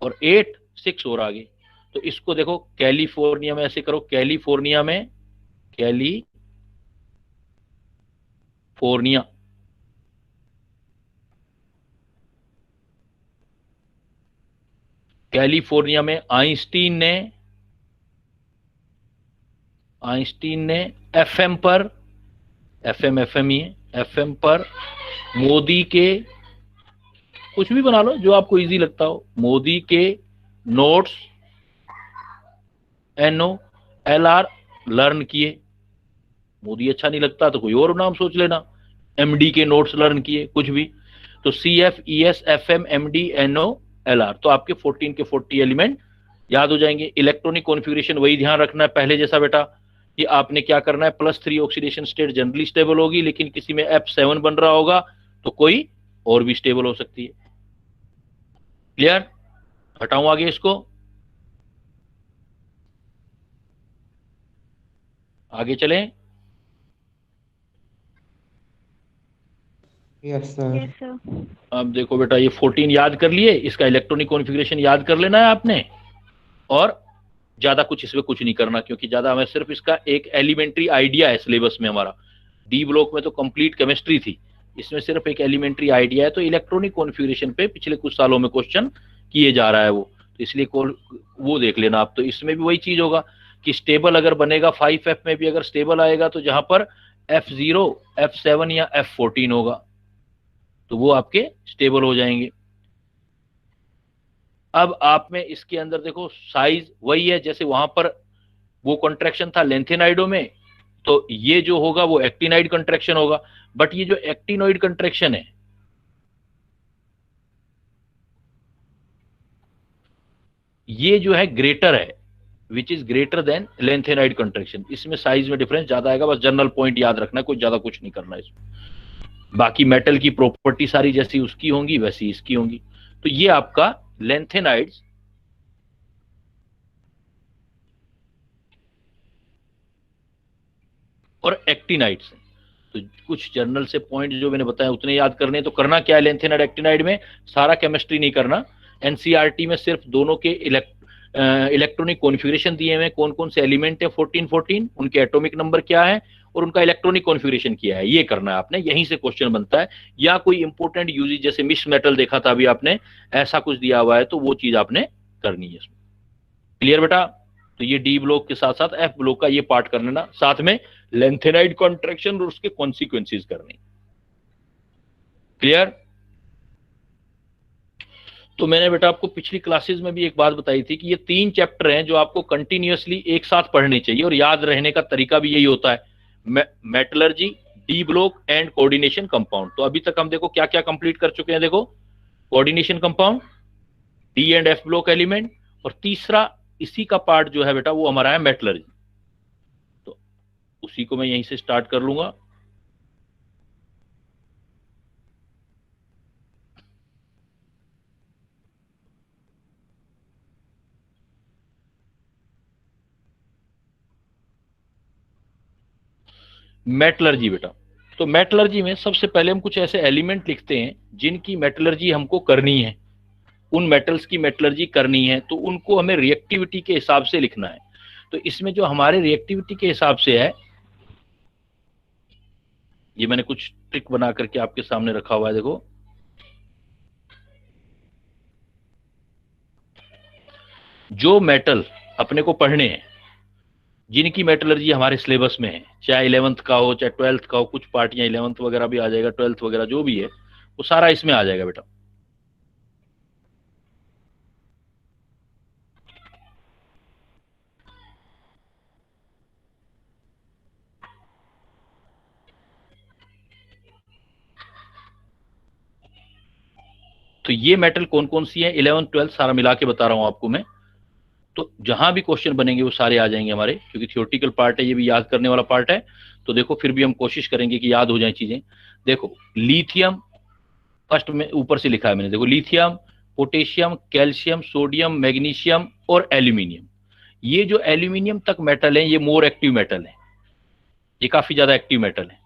और 8 6 और आगे। तो इसको देखो कैलिफोर्निया में ऐसे करो, कैलिफोर्निया में, कैलिफोर्निया, कैलिफोर्निया में आइंस्टीन ने FM पर, FM ही है, FM पर मोदी के, कुछ भी बना लो जो आपको इजी लगता हो, मोदी के नोट्स NO, LR लर्न किए। मोदी अच्छा नहीं लगता तो कोई और नाम सोच लेना, MD के नोट्स लर्न किए, कुछ भी। तो CF ES FM MD NO LR, तो आपके 14 के 40 एलिमेंट याद हो जाएंगे। इलेक्ट्रॉनिक कॉन्फ़िगरेशन वही ध्यान रखना है पहले जैसा बेटा, कि आपने क्या करना है, +3 ऑक्सीडेशन स्टेट जनरली स्टेबल होगी, लेकिन किसी में F7 बन रहा होगा तो कोई और भी स्टेबल हो सकती है। क्लियर? हटाऊं आगे इसको, आगे चलें। Yes sir. Yes, sir. अब देखो बेटा, ये 14 याद कर लिए, इसका इलेक्ट्रॉनिक कॉन्फ़िगरेशन याद कर लेना है आपने, और ज्यादा कुछ इसमें कुछ नहीं करना, क्योंकि ज्यादा हमें सिर्फ इसका एक एलिमेंट्री आइडिया है सिलेबस में हमारा। डी ब्लॉक में तो कंप्लीट केमिस्ट्री थी, इसमें सिर्फ एक एलिमेंट्री आइडिया है। तो इलेक्ट्रॉनिक कॉन्फ़िगरेशन पे पिछले कुछ सालों में क्वेश्चन किए जा रहा है वो, तो इसलिए वो देख लेना आप। तो इसमें भी वही चीज होगा कि स्टेबल अगर बनेगा 5F में भी अगर स्टेबल आएगा तो जहां पर F0 F7 या F14 होगा तो वो आपके स्टेबल हो जाएंगे। अब आप में इसके अंदर देखो साइज वही है जैसे वहां पर वो कॉन्ट्रैक्शन था लेंथेनाइडो में, तो ये जो होगा वो एक्टिनाइड कॉन्ट्रैक्शन होगा। बट ये जो एक्टिनोइड कॉन्ट्रैक्शन है ये जो है ग्रेटर है, which is greater than lanthanide contraction. इसमें साइज में डिफरेंस ज्यादा आएगा, बस जनरल पॉइंट याद रखना, कोई ज्यादा कुछ नहीं करना इसमें। बाकी मेटल की प्रॉपर्टी सारी जैसी उसकी होंगी वैसी इसकी होंगी। तो ये आपका लेंथेनाइड्स और एक्टिनाइड्स। तो कुछ जर्नल से पॉइंट जो मैंने बताया उतने याद करने हैं। तो करना क्या है लेंथेनाइड एक्टिनाइड में, सारा केमिस्ट्री नहीं करना। एनसीईआरटी में सिर्फ दोनों के इलेक्ट्रॉनिक कॉन्फ़िगरेशन दिए हुए, कौन कौन से एलिमेंट है 14 उनके एटॉमिक नंबर क्या है और उनका इलेक्ट्रॉनिक कॉन्फ़िगरेशन क्या है, ये करना है आपने। यहीं से क्वेश्चन बनता है, या कोई इंपॉर्टेंट यूजेज जैसे मिक्स मेटल देखा था अभी आपने, ऐसा कुछ दिया हुआ है तो वो चीज आपने करनी है इसमें। क्लियर बेटा? तो ये डी ब्लॉक के साथ साथ एफ ब्लॉक का ये पार्ट कर लेना, साथ में लेंथेनाइड कॉन्ट्रैक्शन और उसके कॉन्सिक्वेंसेस करने। क्लियर? तो मैंने बेटा आपको पिछली क्लासेस में भी एक बात बताई थी कि ये 3 चैप्टर हैं जो आपको कंटिन्यूअसली एक साथ पढ़ने चाहिए, और याद रहने का तरीका भी यही होता है, metallurgy, D block and coordination compound. तो अभी तक हम देखो क्या क्या कंप्लीट कर चुके हैं। देखो coordination compound, D and F block element, और तीसरा इसी का पार्ट जो है बेटा वो हमारा है मेटलर्जी। तो उसी को मैं यहीं से स्टार्ट कर लूंगा। मेटलर्जी बेटा, तो मेटलर्जी में सबसे पहले हम कुछ ऐसे एलिमेंट लिखते हैं जिनकी मेटलर्जी हमको करनी है, उन मेटल्स की मेटलर्जी करनी है, तो उनको हमें रिएक्टिविटी के हिसाब से लिखना है। तो इसमें जो हमारे रिएक्टिविटी के हिसाब से है, ये मैंने कुछ ट्रिक बना करके आपके सामने रखा हुआ है। देखो जो मेटल अपने को पढ़ने हैं, जिनकी मेटलर्जी हमारे सिलेबस में है, चाहे 11th का हो चाहे 12th का हो, कुछ पार्टियां 11th वगैरह भी आ जाएगा, 12th वगैरह जो भी है वो सारा इसमें आ जाएगा बेटा। तो ये मेटल कौन कौन सी है, 11th 12th सारा मिला के बता रहा हूं आपको मैं। तो जहां भी क्वेश्चन बनेंगे वो सारे आ जाएंगे हमारे, क्योंकि थियोरेटिकल पार्ट है, ये भी याद करने वाला पार्ट है। तो देखो फिर भी हम कोशिश करेंगे कि याद हो जाए चीजें। देखो लिथियम फर्स्ट में ऊपर से लिखा है मैंने, देखो lithium, potassium, calcium, sodium, magnesium और एल्यूमिनियम। ये जो एल्यूमिनियम तक मेटल है ये मोर एक्टिव मेटल है, ये काफी ज्यादा एक्टिव मेटल है।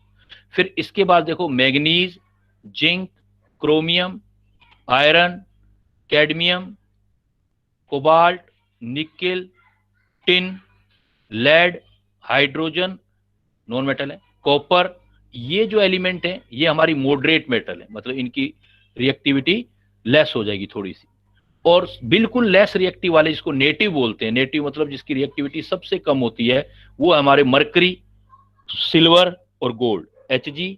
फिर इसके बाद देखो manganese, zinc, chromium, iron, cadmium, cobalt, nickel, tin, lead, hydrogen non metal है, कॉपर। ये जो एलिमेंट है ये हमारी मॉडरेट मेटल है, मतलब इनकी रिएक्टिविटी लेस हो जाएगी थोड़ी सी। और बिल्कुल लेस रिएक्टिव वाले जिसको नेटिव बोलते हैं, नेटिव मतलब जिसकी रिएक्टिविटी सबसे कम होती है, वो हमारे मरकरी, सिल्वर और गोल्ड, Hg,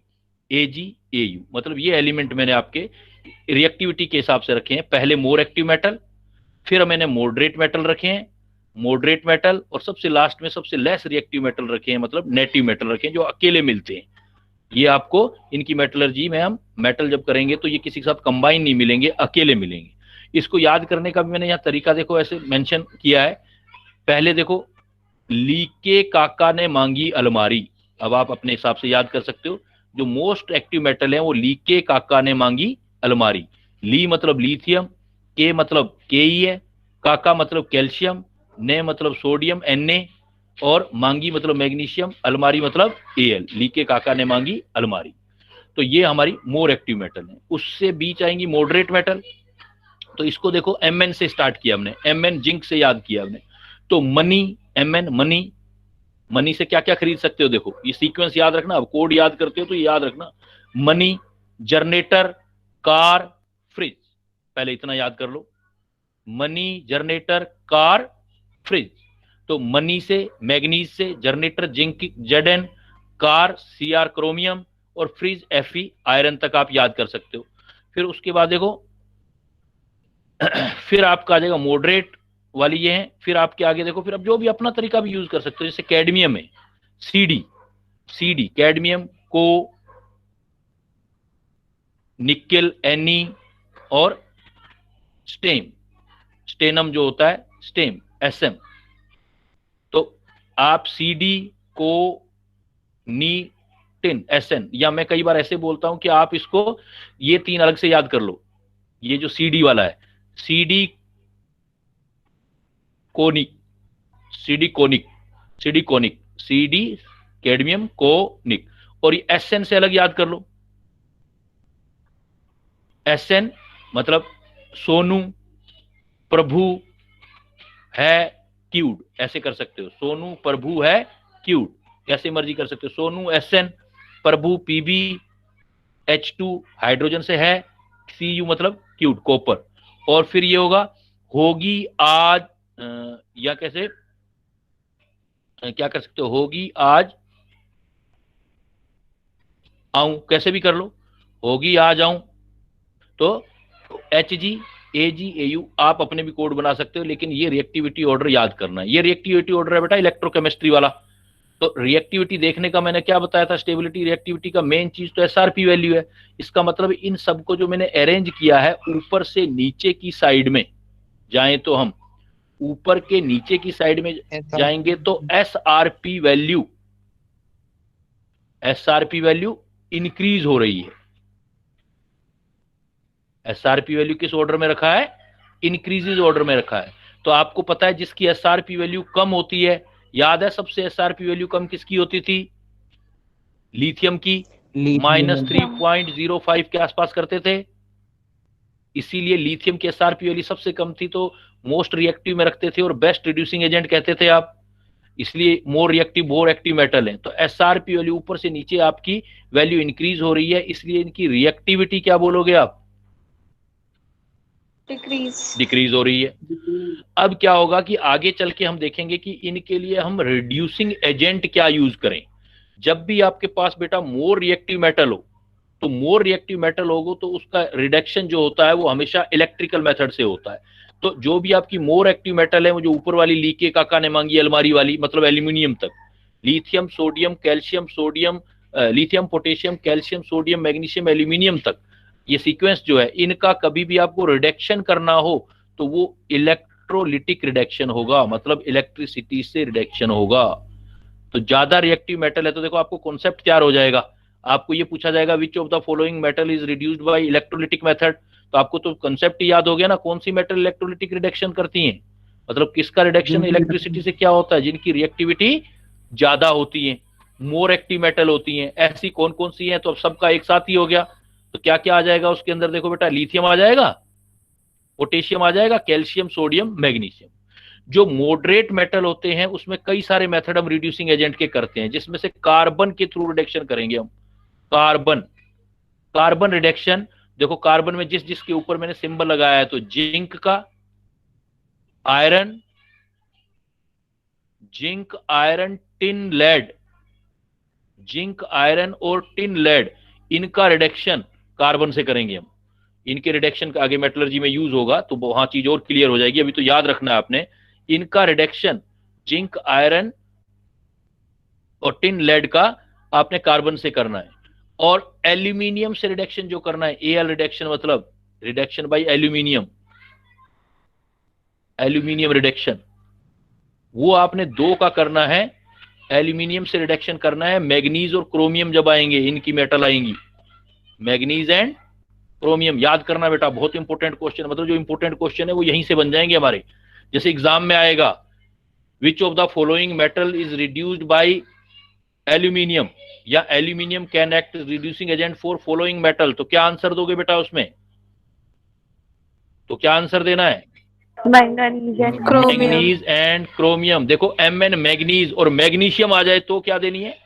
Ag, Au। मतलब ये एलिमेंट मैंने आपके रिएक्टिविटी के हिसाब से रखे हैं। पहले मोर एक्टिव मेटल, फिर मैंने मॉडरेट मेटल रखे हैं, मॉडरेट मेटल, और सबसे लास्ट में सबसे लेस रिएक्टिव मेटल रखे हैं, मतलब नेटिव मेटल रखे हैं जो अकेले मिलते हैं। ये आपको इनकी मेटलर्जी में हम मेटल जब करेंगे तो ये किसी के साथ कंबाइन नहीं मिलेंगे, अकेले मिलेंगे। इसको याद करने का भी मैंने यहाँ तरीका देखो ऐसे मेंशन किया है। पहले देखो लीके काका ने मांगी अलमारी, अब आप अपने हिसाब से याद कर सकते हो। जो मोस्ट एक्टिव मेटल है वो लीके काका ने मांगी अलमारी। ली मतलब लिथियम, के मतलब के है, काका मतलब कैल्शियम, ने मतलब सोडियम Na, और मांगी मतलब मैग्नीशियम, अलमारी मतलब Al। लीके काका ने मांगी अलमारी। तो ये हमारी मोर एक्टिव मेटल है। उससे बीच आएंगी मॉडरेट मेटल। तो इसको देखो Mn से स्टार्ट किया हमने, Mn जिंक से याद किया हमने। तो मनी, Mn मनी, मनी से क्या क्या खरीद सकते हो, देखो ये सीक्वेंस याद रखना। अब कोड याद करते हो तो याद रखना, मनी, जनरेटर, कार, फ्रिज। पहले इतना याद कर लो, मनी, जनरेटर, कार, फ्रिज। तो मनी से, मैग्नीज से, generator zinc Zn, car Cr chromium, और फ्रिज Fe आयरन तक आप याद कर सकते हो। फिर उसके बाद देखो फिर आपका आ जाएगा मॉडरेट वाली ये है। फिर आपके आगे देखो, फिर अब जो भी अपना तरीका भी यूज कर सकते हो, जैसे कैडमियम है Cd, कैडमियम को, निकेल Ne, और स्टेनम जो होता है स्टेम Sm। तो आप Cd को, नी, टिन, Sn, या मैं कई बार ऐसे बोलता हूं कि आप इसको ये तीन अलग से याद कर लो। ये जो Cd वाला है, Cd conic, Cd cadmium conic, और ये Sn से अलग याद कर लो। Sn मतलब सोनू, प्रभु है क्यूड, ऐसे कर सकते हो। सोनू प्रभु है क्यूड, कैसे मर्जी कर सकते हो। सोनू Sn, प्रभु Pb, H2 हाइड्रोजन से है, Cu मतलब क्यूड कॉपर। और फिर ये होगा होगी आज, या कैसे क्या कर सकते हो, होगी आज आऊं, कैसे भी कर लो, होगी आज आऊं। तो Hg, Ag, Au आप अपने भी कोड बना सकते हो, लेकिन ये रिएक्टिविटी ऑर्डर याद करना है। ये रिएक्टिविटी ऑर्डर है बेटा इलेक्ट्रोकेमिस्ट्री वाला। तो रिएक्टिविटी देखने का मैंने क्या बताया था, स्टेबिलिटी रिएक्टिविटी का मेन चीज तो SRP वैल्यू है। इसका मतलब इन सबको जो मैंने अरेंज किया है ऊपर से नीचे की साइड में जाएं, तो हम ऊपर के नीचे की साइड में जाएंगे तो SRP वैल्यू इंक्रीज हो रही है। SRP वैल्यू किस ऑर्डर में रखा है, इंक्रीजेज ऑर्डर में रखा है। तो आपको पता है जिसकी SRP वैल्यू कम होती है, याद है सबसे SRP वैल्यू कम किसकी होती थी, लिथियम की, -3.05 के आसपास करते थे। इसीलिए लिथियम की SRP वैल्यू सबसे कम थी, तो मोस्ट रिएक्टिव में रखते थे और बेस्ट रिड्यूसिंग एजेंट कहते थे आप। इसलिए more reactive more active metal है। तो SRP वैल्यू ऊपर से नीचे आपकी वैल्यू इंक्रीज हो रही है, इसलिए इनकी रिएक्टिविटी क्या बोलोगे आप, डिक्रीज हो रही है। अब क्या होगा कि आगे चल के हम देखेंगे कि इनके लिए हम रिड्यूसिंग एजेंट क्या यूज करें। जब भी आपके पास बेटा मोर रिएक्टिव मेटल हो, तो मोर रिएक्टिव मेटल होगा तो उसका रिडक्शन जो होता है वो हमेशा इलेक्ट्रिकल मेथड से होता है। तो जो भी आपकी मोर एक्टिव मेटल है, वो जो ऊपर वाली लीके काका ने मांगी अलमारी वाली, मतलब एल्यूमिनियम तक, lithium sodium calcium sodium, lithium potassium calcium sodium magnesium aluminium तक, ये सीक्वेंस जो है इनका कभी भी आपको रिडक्शन करना हो तो वो इलेक्ट्रोलिटिक रिडक्शन होगा, मतलब इलेक्ट्रिसिटी से रिडक्शन होगा। तो ज्यादा रिएक्टिव मेटल है तो देखो आपको कॉन्सेप्ट तैयार हो जाएगा। आपको ये पूछा जाएगा विच of the following metal is reduced bye electrolytic method, तो आपको तो कॉन्सेप्ट याद हो गया ना, कौन सी मेटल इलेक्ट्रोलिटिक रिडक्शन करती हैं, मतलब किसका रिडक्शन इलेक्ट्रिसिटी से क्या होता है, जिनकी रिएक्टिविटी ज्यादा होती है, मोर एक्टिव मेटल होती हैं। ऐसी कौन कौन सी हैं, तो अब सबका एक साथ ही हो गया। तो क्या क्या आ जाएगा उसके अंदर, देखो बेटा लिथियम आ जाएगा, पोटेशियम आ जाएगा, कैल्शियम सोडियम मैग्नीशियम। जो मॉडरेट मेटल होते हैं उसमें कई सारे मेथड हम रिड्यूसिंग एजेंट के करते हैं, जिसमें से कार्बन के थ्रू रिडक्शन करेंगे हम। कार्बन रिडक्शन, देखो कार्बन में जिस जिसके ऊपर मैंने सिंबल लगाया है, तो जिंक का, iron, zinc iron tin lead, zinc iron और टिन लेड, इनका रिडक्शन कार्बन से करेंगे हम। इनके रिडक्शन का आगे मेटलर्जी में यूज होगा तो वहां चीज और क्लियर हो जाएगी, अभी तो याद रखना है आपने। इनका रिडक्शन जिंक आयरन और टिन लेड का आपने कार्बन से करना है। और एल्यूमिनियम से रिडक्शन जो करना है, एल रिडक्शन, मतलब reduction by aluminium, aluminium reduction, वो आपने 2 का करना है। एल्यूमिनियम से रिडक्शन करना है। मैग्नीज और क्रोमियम जब आएंगे, इनकी मेटल आएंगी, मैग्नीज एंड क्रोमियम, याद करना बेटा, बहुत इंपॉर्टेंट क्वेश्चन, मतलब जो इंपॉर्टेंट क्वेश्चन है वो यहीं से बन जाएंगे हमारे। जैसे एग्जाम में आएगा which of the following metal is reduced by aluminium, या aluminium can act reducing agent for following metal, तो क्या आंसर दोगे बेटा उसमें, तो क्या आंसर देना है, मैग्नीज एंड क्रोमियम। देखो Mn मैग्नीज और मैग्नीशियम आ जाए तो क्या देनी है,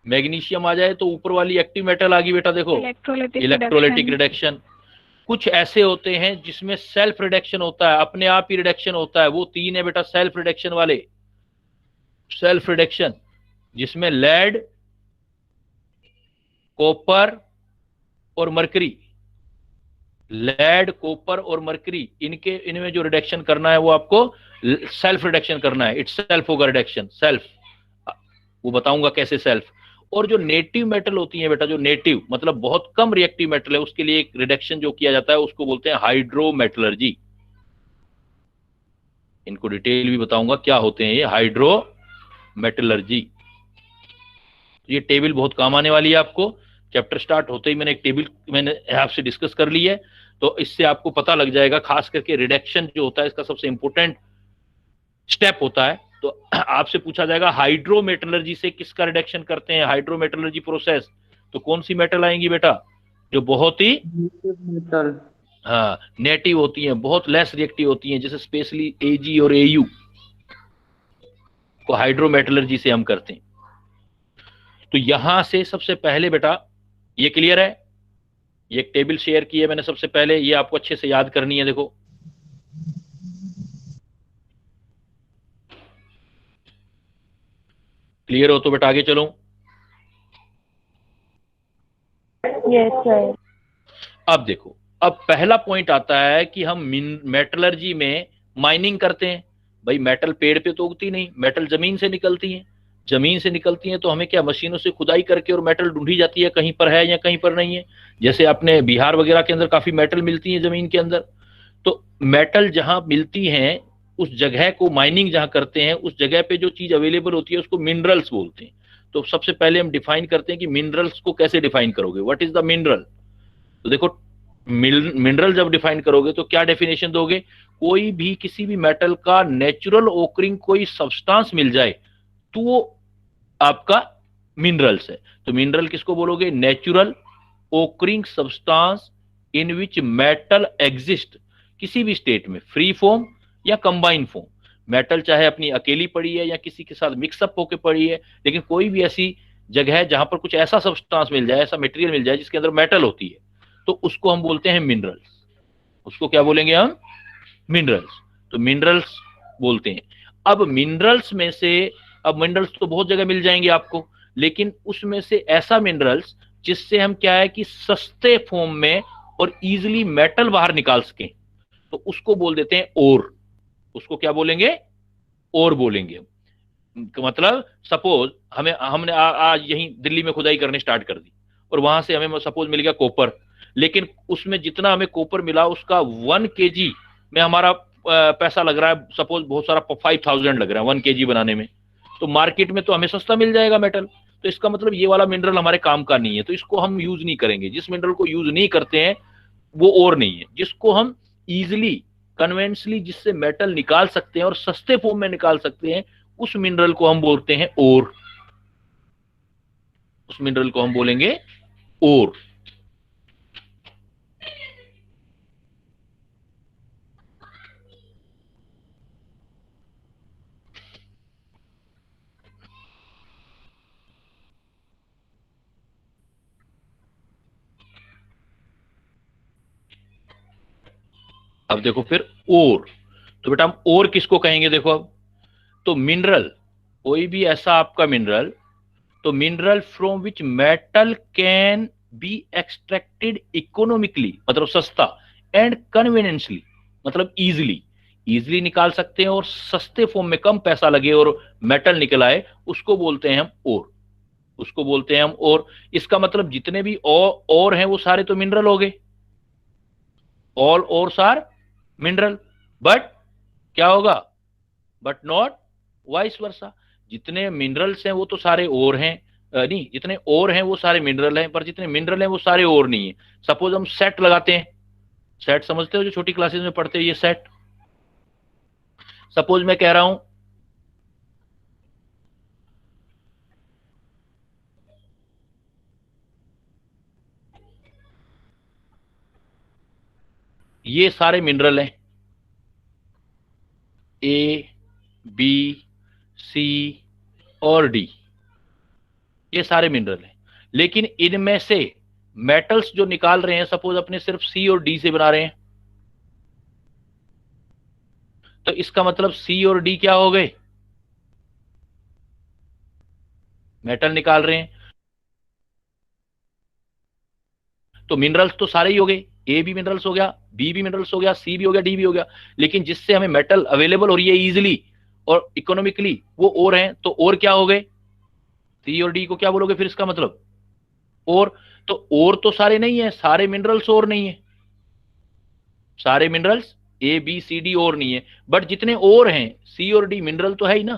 मैग्नीशियम आ जाए तो ऊपर वाली एक्टिव मेटल आ गई बेटा, देखो इलेक्ट्रोलिटिक रिडक्शन। कुछ ऐसे होते हैं जिसमें सेल्फ रिडक्शन होता है, अपने आप ही रिडक्शन होता है, वो 3 है बेटा सेल्फ रिडक्शन वाले। सेल्फ रिडक्शन जिसमें लेड, कॉपर और मरकरी, लेड कॉपर और मरकरी, इनमें जो रिडक्शन करना है वो आपको सेल्फ रिडक्शन करना है। इट्स सेल्फ होगा रिडक्शन, सेल्फ, वो बताऊंगा कैसे सेल्फ। और जो नेटिव मेटल होती है बेटा, जो नेटिव मतलब बहुत कम रिएक्टिव मेटल है, उसके लिए एक रिडक्शन जो किया जाता है उसको बोलते हैं हाइड्रोमेटलर्जी। इनको डिटेल भी बताऊंगा क्या होते हैं ये हाइड्रोमेटलर्जी। ये टेबल बहुत काम आने वाली है आपको। चैप्टर स्टार्ट होते ही मैंने एक टेबल मैंने आपसे डिस्कस कर ली है, तो इससे आपको पता लग जाएगा, खास करके रिडक्शन जो होता है इसका सबसे इंपॉर्टेंट स्टेप होता है। तो आपसे पूछा जाएगा हाइड्रोमेटलर्जी से किसका रिडक्शन करते हैं, हाइड्रोमेटलर्जी प्रोसेस, तो कौन सी मेटल आएंगी बेटा, जो बहुत ही मेटल, हाँ नेटिव होती हैं, बहुत लेस रिएक्टिव होती हैं, जैसे स्पेशली Ag और Au को हाइड्रोमेटलर्जी से हम करते हैं। तो यहां से सबसे पहले बेटा ये क्लियर है, ये एक टेबल शेयर की है मैंने सबसे पहले, ये आपको अच्छे से याद करनी है। देखो क्लियर हो तो बेटा आगे चलो। Yes sir. अब देखो, अब पहला पॉइंट आता है कि हम मेटलर्जी में माइनिंग करते हैं। भाई मेटल पेड़ पे तो उगती नहीं, मेटल जमीन से निकलती है, जमीन से निकलती है तो हमें क्या मशीनों से खुदाई करके और मेटल ढूंढी जाती है, कहीं पर है या कहीं पर नहीं है। जैसे अपने बिहार वगैरह के अंदर काफी मेटल मिलती है जमीन के अंदर। तो मेटल जहां मिलती हैं उस जगह को माइनिंग जहां करते हैं, उस जगह पे जो चीज अवेलेबल होती है उसको मिनरल्स बोलते हैं। तो सबसे पहले हम डिफाइन करते हैं कि मिनरल्स को कैसे डिफाइन करोगे, व्हाट इज द मिनरल। तो देखो मिनरल जब डिफाइन करोगे तो क्या डेफिनेशन दोगे, कोई भी किसी भी मेटल का नेचुरल ओकरिंग कोई सब्सटेंस मिल जाए तो वो आपका मिनरल्स है। तो मिनरल किसको बोलोगे, natural occurring substance in which metal exist, किसी भी स्टेट में, फ्री फॉर्म या कंबाइन फॉर्म। मेटल चाहे अपनी अकेली पड़ी है या किसी के साथ मिक्सअप होकर पड़ी है, लेकिन कोई भी ऐसी जगह है जहां पर कुछ ऐसा सब्सटेंस मिल जाए, ऐसा मटेरियल मिल जाए जिसके अंदर मेटल होती है, तो उसको हम बोलते हैं मिनरल्स। उसको क्या बोलेंगे हम? मिनरल्स। तो मिनरल्स बोलते हैं। अब मिनरल्स में से, अब मिनरल्स तो बहुत जगह मिल जाएंगे आपको, लेकिन उसमें से ऐसा मिनरल्स जिससे हम क्या है कि सस्ते फॉर्म में और इजीली मेटल बाहर निकाल सकें, तो उसको बोल देते हैं ओर। उसको क्या बोलेंगे? ओर बोलेंगे। मतलब सपोज हमने आज यहीं दिल्ली में खुदाई करने स्टार्ट कर दी और वहां से हमें सपोज मिल गया कॉपर, लेकिन उसमें जितना हमें कॉपर मिला उसका 1 kg में हमारा पैसा लग रहा है, सपोज बहुत सारा 5,000 लग रहा है 1 kg बनाने में, तो मार्केट में तो हमें सस्ता मिल जाएगा मेटल। तो इसका मतलब ये वाला मिनरल हमारे काम का नहीं है, तो इसको हम यूज नहीं करेंगे। जिस मिनरल को यूज नहीं करते हैं वो और नहीं है। जिसको हम इजिली कन्वेंशनली जिससे मेटल निकाल सकते हैं और सस्ते फॉर्म में निकाल सकते हैं, उस मिनरल को हम बोलते हैं ओर। उस मिनरल को हम बोलेंगे ओर। अब देखो फिर ओर, तो बेटा हम ओर किसको कहेंगे? देखो अब, तो मिनरल, कोई भी ऐसा आपका मिनरल, तो mineral from which metal can be extracted economically, मतलब सस्ता, एंड कन्वीनियंसली, मतलब इजिली, इजिली निकाल सकते हैं और सस्ते फॉर्म में कम पैसा लगे और मेटल निकल आए, उसको बोलते हैं हम ओर। उसको बोलते हैं हम ओर। इसका मतलब जितने भी और हैं वो सारे तो मिनरल हो गए। All ores are mineral, but क्या होगा? But not vice versa. जितने मिनरल्स हैं वो तो सारे और हैं, नहीं, जितने और हैं वो सारे मिनरल हैं, पर जितने मिनरल हैं वो सारे और नहीं है। सपोज हम सेट लगाते हैं, सेट समझते हो जो छोटी क्लासेस में पढ़ते हो, ये सेट। सपोज मैं कह रहा हूं ये सारे मिनरल हैं, ए, बी, सी और डी, ये सारे मिनरल हैं। लेकिन इनमें से मेटल्स जो निकाल रहे हैं, सपोज अपने सिर्फ सी और डी से बना रहे हैं, तो इसका मतलब सी और डी क्या हो गए? मेटल निकाल रहे हैं। तो मिनरल्स तो सारे ही हो गए, ए भी मिनरल्स हो गया, बी भी मिनरल्स हो गया, सी भी हो गया, डी भी हो गया। लेकिन जिससे हमें मेटल अवेलेबल हो रही है इजिली और इकोनॉमिकली, वो और हैं। तो और क्या हो गए? सी और डी को क्या बोलोगे फिर इसका मतलब? और। तो और तो सारे नहीं है, सारे मिनरल्स और नहीं है, सारे minerals A B C D और नहीं है, बट जितने और हैं सी और डी मिनरल तो है ही ना।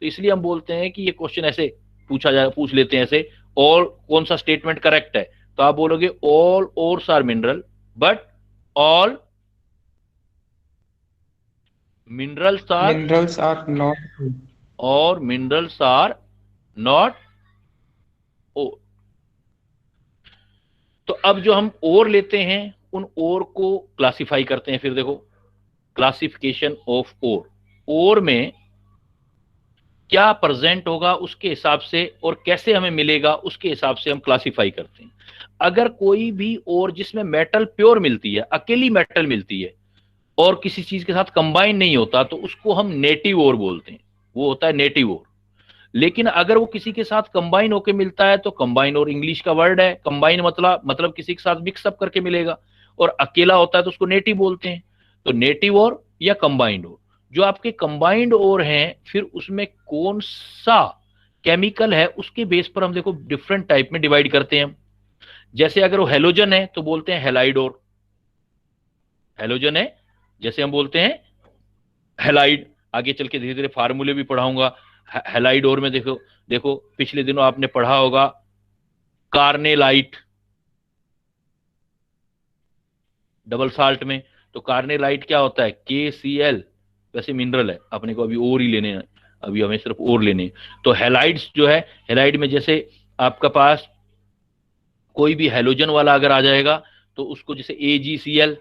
तो इसलिए हम बोलते हैं कि ये क्वेश्चन ऐसे पूछ लेते हैं ऐसे, और कौन सा स्टेटमेंट करेक्ट है? तो आप बोलोगे all ores are mineral, but all minerals are, Minerals are not. और मिनरल्स आर नॉट ओ। तो अब जो हम और लेते हैं उन और को क्लासिफाई करते हैं। फिर देखो क्लासिफिकेशन ऑफ और में क्या प्रेजेंट होगा उसके हिसाब से और कैसे हमें मिलेगा उसके हिसाब से हम क्लासिफाई करते हैं। अगर कोई भी और जिसमें मेटल प्योर मिलती है, अकेली मेटल मिलती है और किसी चीज के साथ कंबाइन नहीं होता, तो उसको हम नेटिव और बोलते हैं, वो होता है नेटिव और। लेकिन अगर वो किसी के साथ कंबाइन होकर मिलता है तो कंबाइन और इंग्लिश का वर्ड है, कंबाइन मतलब किसी के साथ मिक्सअप करके मिलेगा, और अकेला होता है तो उसको नेटिव बोलते हैं। तो नेटिव और या कंबाइंड और, जो आपके कंबाइंड और हैं, फिर उसमें कौन सा केमिकल है उसके बेस पर हम देखो डिफरेंट टाइप में डिवाइड करते हैं। जैसे अगर वो हेलोजन है तो बोलते हैं हेलाइड और, हेलोजन है जैसे हम बोलते हैं हेलाइड। आगे चल के धीरे धीरे फार्मूले भी पढ़ाऊंगा। हेलाइड और में देखो, देखो पिछले दिनों आपने पढ़ा होगा कार्नेलाइट, डबल साल्ट में। तो कार्नेलाइट क्या होता है? KCl, वैसे मिनरल है, अपने को अभी और ही लेने हैं, अभी हमें सिर्फ और लेने हैं। तो हेलाइड्स जो है, हेलाइड में जैसे आपका पास कोई भी हेलोजन वाला अगर आ जाएगा तो उसको जैसे AgCl,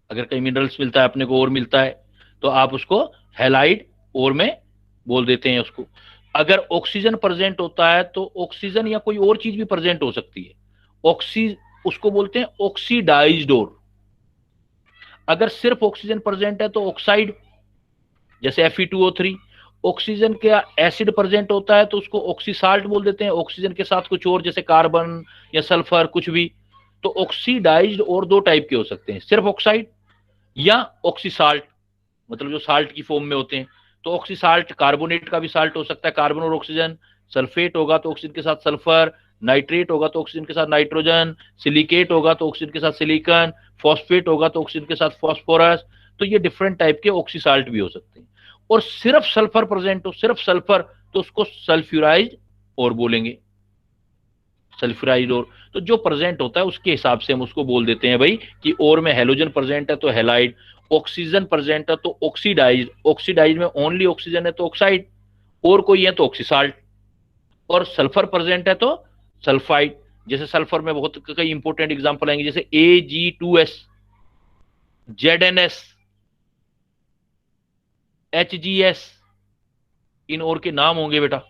अगर कहीं मिनरल्स मिलता है अपने को और मिलता है तो आप उसको हेलाइड और में बोल देते हैं उसको। अगर ऑक्सीजन प्रेजेंट होता है तो ऑक्सीजन या कोई और चीज भी प्रेजेंट हो सकती है, उसको बोलते हैं ऑक्सीडाइज्ड ओर। अगर सिर्फ ऑक्सीजन प्रेजेंट है तो ऑक्साइड, जैसे Fe2O3। ऑक्सीजन का एसिड प्रेजेंट होता है तो उसको ऑक्सीसाल्ट बोल देते हैं, ऑक्सीजन के साथ कुछ और जैसे कार्बन या सल्फर कुछ भी। तो ऑक्सीडाइज्ड और दो टाइप के हो सकते हैं, सिर्फ ऑक्साइड या ऑक्सीसाल्ट, मतलब जो साल्ट की फॉर्म में होते हैं। तो ऑक्सीसाल्ट कार्बोनेट का भी साल्ट हो सकता है, कार्बन और ऑक्सीजन। सल्फेट होगा तो ऑक्सीजन के साथ सल्फर, नाइट्रेट होगा तो ऑक्सीजन के साथ नाइट्रोजन, सिलिकेट होगा तो ऑक्सीजन के साथ सिलिकॉन, फॉस्फेट होगा तो ऑक्सीजन के साथ फॉस्फोरस। तो ये डिफरेंट टाइप के ऑक्सीसाल्ट भी हो सकते हैं। और सिर्फ सल्फर प्रेजेंट हो, सिर्फ सल्फर, तो उसको सल्फ्यूराइज्ड और बोलेंगे, सल्फ्यूराइज्ड और। तो जो प्रेजेंट होता है उसके हिसाब से हम उसको बोल देते हैं भाई कि और में हेलोजन प्रेजेंट है तो हेलाइड, ऑक्सीजन प्रेजेंट है तो ऑक्सीडाइज्ड, ऑक्सीडाइज्ड में ओनली ऑक्सीजन है तो ऑक्साइड, और कोई है तो ऑक्सीसाल्ट, और सल्फर प्रेजेंट है तो सल्फाइड। जैसे सल्फर में बहुत कई इंपॉर्टेंट एग्जांपल आएंगे, जैसे Ag2S, ZnS, HgS, इन और के नाम होंगे बेटा।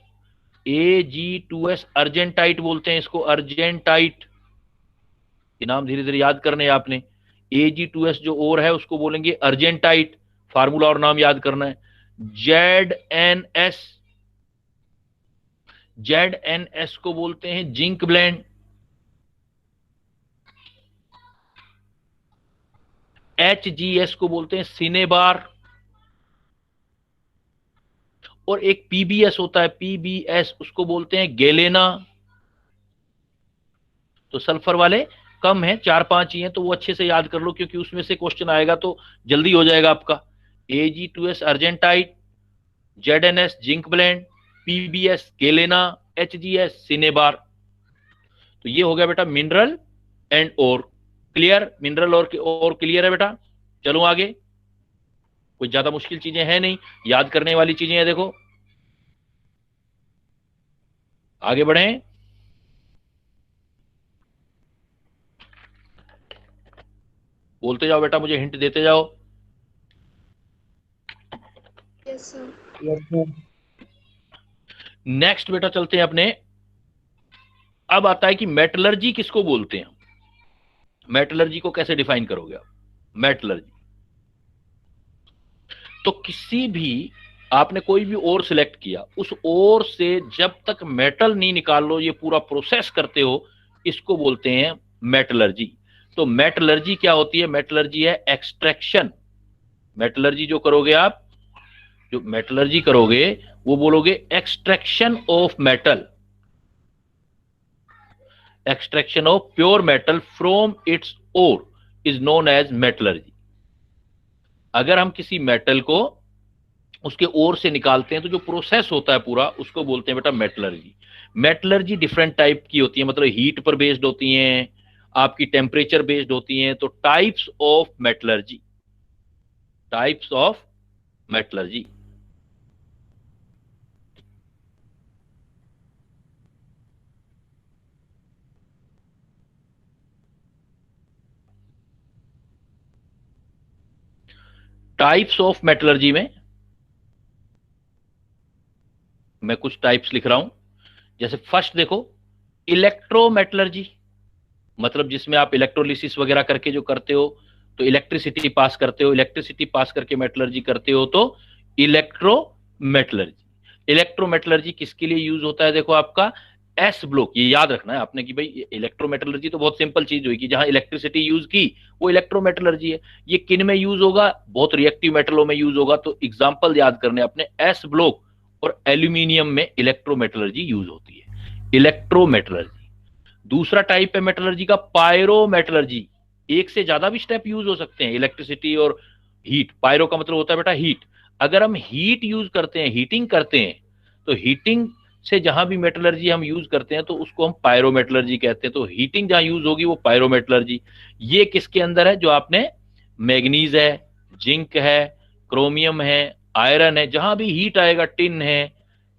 Ag2S अर्जेंटाइट बोलते हैं इसको, अर्जेंटाइट। ये नाम धीरे धीरे याद करने हैं आपने। Ag2S जो और है उसको बोलेंगे अर्जेंटाइट, फार्मूला और नाम याद करना है। ZnS, ZnS को बोलते हैं जिंक ब्लेंड। HgS को बोलते हैं सिनेबार। और एक PbS होता है, PbS, उसको बोलते हैं गैलेना। तो सल्फर वाले कम है, 4-5 ही हैं, तो वो अच्छे से याद कर लो क्योंकि उसमें से क्वेश्चन आएगा तो जल्दी हो जाएगा आपका। Ag2S argentite, ZnS zinc blende, PbS galena, HgS cinnabar. तो ये हो गया बेटा मिनरल एंड और। क्लियर? मिनरल और क्लियर है बेटा? चलो आगे। कोई ज्यादा मुश्किल चीजें हैं नहीं, याद करने वाली चीजें हैं। देखो आगे बढ़े, बोलते जाओ बेटा, मुझे हिंट देते जाओ। Yes sir. Yes sir. Next बेटा चलते हैं अपने। अब आता है कि मेटलर्जी किसको बोलते हैं। मेटलर्जी को कैसे डिफाइन करोगे आप? मेटलर्जी तो किसी भी, आपने कोई भी ओर सिलेक्ट किया, उस ओर से जब तक मेटल नहीं निकाल लो, ये पूरा प्रोसेस करते हो, इसको बोलते हैं मेटलर्जी। तो मेटलर्जी क्या होती है? मेटलर्जी है एक्सट्रैक्शन। मेटलर्जी जो करोगे आप, जो मेटलर्जी करोगे वो बोलोगे extraction of metal, extraction of pure metal from its ore is known as metallurgy. अगर हम किसी मेटल को उसके ओर से निकालते हैं तो जो प्रोसेस होता है पूरा, उसको बोलते हैं बेटा मेटलर्जी। मेटलर्जी डिफरेंट टाइप की होती है, मतलब हीट पर बेस्ड होती हैं, आपकी टेम्परेचर बेस्ड होती हैं। तो types of metallurgy, types of metallurgy. Types of metallurgy में मैं कुछ टाइप्स लिख रहा हूं। जैसे फर्स्ट देखो, इलेक्ट्रोमेटलर्जी, मतलब जिसमें आप इलेक्ट्रोलिसिस वगैरह करके जो करते हो, तो इलेक्ट्रिसिटी पास करते हो, इलेक्ट्रिसिटी पास करके मेटलर्जी करते हो, तो इलेक्ट्रोमेटलर्जी। इलेक्ट्रोमेटलर्जी किसके लिए यूज होता है? देखो आपका एस ब्लॉक, ये याद रखना है आपने कि भाई इलेक्ट्रोमेटलर्जी तो बहुत सिंपल चीज हुई कि जहां इलेक्ट्रिसिटी यूज की वो इलेक्ट्रोमेटलर्जी है। ये किन में यूज होगा? बहुत रिएक्टिव मेटलों में यूज होगा। तो एग्जांपल याद करने अपने, एस ब्लॉक और एल्यूमिनियम में इलेक्ट्रोमेटलर्जी यूज होती है, इलेक्ट्रोमेटलर्जी। दूसरा टाइप है मेटलर्जी का पायरोमेटलर्जी। एक से ज्यादा भी स्टेप यूज हो सकते हैं, इलेक्ट्रिसिटी और हीट। पायरो का मतलब होता है बेटा हीट। अगर हम हीट यूज करते हैं, हीटिंग करते हैं, तो हीटिंग से जहां भी मेटलर्जी हम यूज करते हैं तो उसको हम पायरोमेटलर्जी कहते हैं। तो हीटिंग जहां यूज होगी वो पायरोमेटलर्जी। ये किसके अंदर है? जो आपने मैग्नीज है, जिंक है, क्रोमियम है, आयरन है, जहां भी हीट आएगा, टिन है,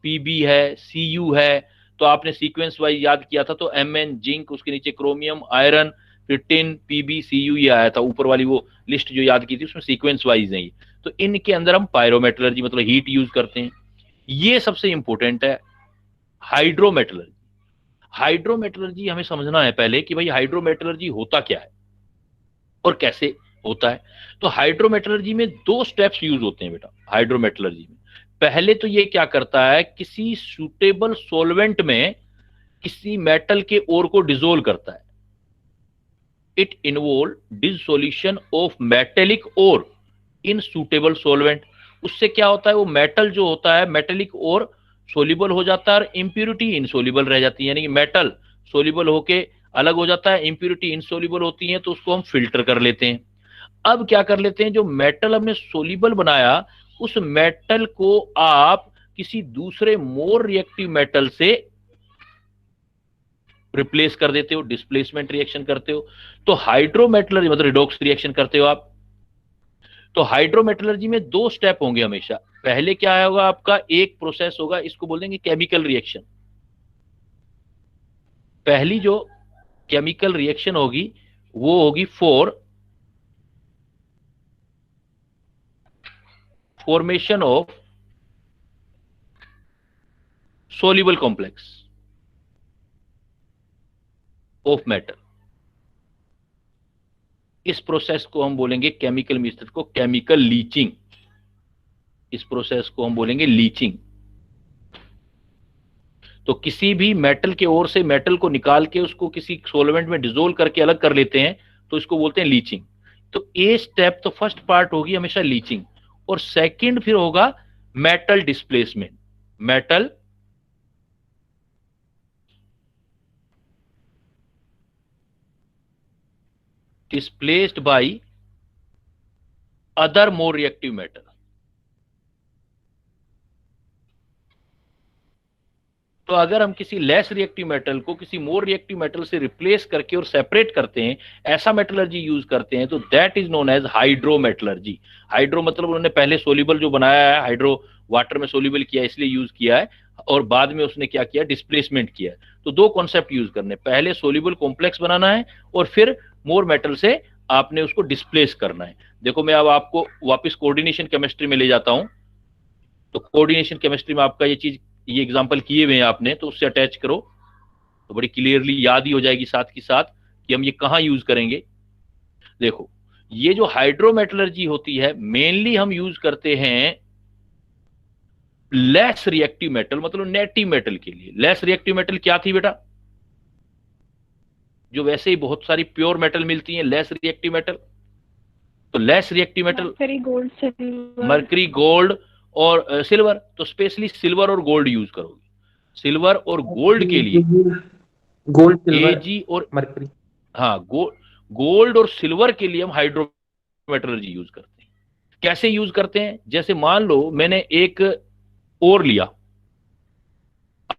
पीबी है, सीयू है, तो आपने सीक्वेंस वाइज याद किया था, तो Mn जिंक, उसके नीचे क्रोमियम, आयरन, फिर टिन, पीबी, सीयू, ये आया था ऊपर वाली वो लिस्ट जो याद की थी, उसमें सीक्वेंस वाइज है ये। तो इनके अंदर हम पायरोमेटलर्जी मतलब हीट यूज करते हैं। ये सबसे इंपॉर्टेंट है हाइड्रोमेटलर्जी। हाइड्रोमेटलर्जी हमें समझना है पहले कि भाई हाइड्रोमेटलर्जी होता क्या है और कैसे होता है। तो हाइड्रोमेटलर्जी में 2 स्टेप्स यूज होते हैं बेटा हाइड्रोमेटलर्जी में। पहले तो ये क्या करता है, किसी सूटेबल सॉल्वेंट में किसी मेटल के ओर को डिसोल्व करता है। It involve dissolution of metallic ore in suitable solvent. उससे क्या होता है, वो मेटल जो होता है मेटेलिक ओर सोल्यूबल हो जाता है और इंप्यूरिटी इनसोल्यूबल रह जाती है, यानी कि मेटल सोल्यूबल होके अलग हो जाता है, इंप्यूरिटी इनसोल्यूबल होती है, तो उसको हम फिल्टर कर लेते हैं। अब क्या कर लेते हैं, जो मेटल हमने सोल्यूबल बनाया उस मेटल को आप किसी दूसरे मोर रिएक्टिव मेटल से रिप्लेस कर देते हो, डिस्प्लेसमेंट रिएक्शन करते हो। तो हाइड्रोमेटलर्जी मतलब रिडॉक्स रिएक्शन करते हो आप। तो हाइड्रोमेटलर्जी में 2 स्टेप होंगे हमेशा। पहले क्या होगा, आपका एक प्रोसेस होगा, इसको बोल देंगे केमिकल रिएक्शन। पहली जो केमिकल रिएक्शन होगी वो होगी for formation of soluble complex of metal. इस प्रोसेस को हम बोलेंगे केमिकल मेथड को केमिकल लीचिंग। इस प्रोसेस को हम बोलेंगे लीचिंग। तो किसी भी मेटल के ओर से मेटल को निकाल के उसको किसी सॉल्वेंट में डिसोल्व करके अलग कर लेते हैं, तो इसको बोलते हैं लीचिंग। तो ए स्टेप तो फर्स्ट पार्ट होगी हमेशा लीचिंग, और सेकंड फिर होगा metal displacement. Metal displaced by other more reactive metal। तो अगर हम किसी लेस रिएक्टिव मेटल को किसी मोर रिएक्टिव मेटल से रिप्लेस करके और सेपरेट करते हैं, ऐसा मेटलर्जी यूज करते हैं, तो that is known as hydrometallurgy. Hydro मतलब उन्होंने पहले सोल्यूबल जो बनाया है, हाइड्रो वाटर में सोल्यूबल किया इसलिए यूज किया है, और बाद में उसने क्या किया, डिस्प्लेसमेंट किया है। तो 2 कॉन्सेप्ट यूज करने, पहले सोल्यूबल कॉम्प्लेक्स बनाना है और फिर मोर मेटल से आपने उसको डिस्प्लेस करना है। देखो मैं अब आपको वापस कोऑर्डिनेशन केमिस्ट्री में ले जाता हूं। तो कोऑर्डिनेशन केमिस्ट्री में आपका ये एग्जांपल किए हुए हैं आपने, तो उससे अटैच करो तो बड़ी क्लियरली याद ही हो जाएगी साथ के साथ कि हम ये कहां यूज करेंगे। देखो ये जो हाइड्रोमेटलर्जी होती है मेनली हम यूज करते हैं लेस रिएक्टिव मेटल मतलब नेटिव मेटल के लिए। लेस रिएक्टिव मेटल क्या थी बेटा, जो वैसे ही बहुत सारी प्योर मेटल मिलती हैं लेस रिएक्टिव मेटल। तो less reactive metal mercury gold silver. Mercury gold और सिल्वर। तो स्पेशली सिल्वर और गोल्ड यूज करोगे। सिल्वर और गोल्ड के लिए गोल्ड सिल्वर एजी और मरकरी। हाँ गोल्ड और सिल्वर के लिए हम हाइड्रोमेटलर्जी यूज करते हैं। कैसे यूज करते हैं, जैसे मान लो मैंने एक ओर लिया।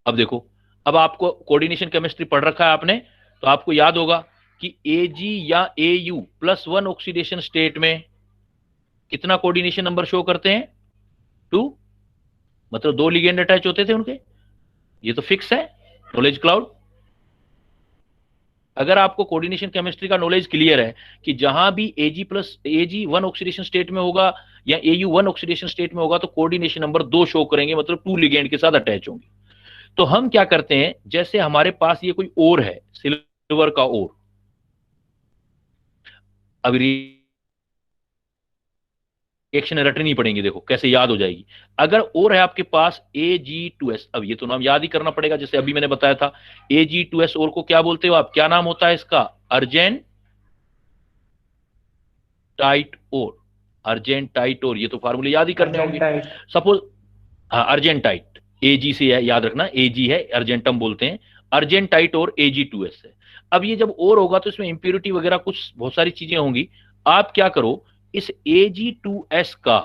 अब देखो, अब आपको कोऑर्डिनेशन केमिस्ट्री पढ़ रखा है आपने, तो आपको याद होगा कि Ag या Au +1 ऑक्सीडेशन स्टेट में कितना कोऑर्डिनेशन नंबर शो करते हैं, 2। मतलब 2 लिगेंड अटैच होते थे उनके। ये तो फिक्स है नॉलेज क्लाउड। अगर आपको कोऑर्डिनेशन केमिस्ट्री का नॉलेज क्लियर है कि जहां भी Ag 1 ऑक्सीडेशन स्टेट में होगा या Au 1 ऑक्सीडेशन स्टेट में होगा तो कोऑर्डिनेशन नंबर 2 शो करेंगे, मतलब 2 लिगेंड के साथ अटैच होंगे। तो हम क्या करते हैं, जैसे हमारे पास ये कोई ओर है, सिल्वर का ओर। अब रिएक्शन रटनी पड़ेंगे, देखो कैसे याद हो जाएगी। अगर ओर है आपके पास Ag2S, अब ये तो नाम याद ही करना पड़ेगा, जैसे अभी मैंने बताया था। Ag2S ओर को क्या बोलते हो आप, क्या नाम होता है इसका, अर्जेंट टाइट ओर। अर्जेंट टाइट ओर, ये तो फार्मूले याद ही करने होंगे। सपोज हाँ अर्जेंटाइट, Ag से याद रखना, Ag है, अर्जेंटम बोलते हैं। अर्जेंटाइट और Ag2S है। अब ये जब और होगा तो इसमें इंप्योरिटी वगैरह कुछ बहुत सारी चीजें होंगी। आप क्या करो, इस Ag2S का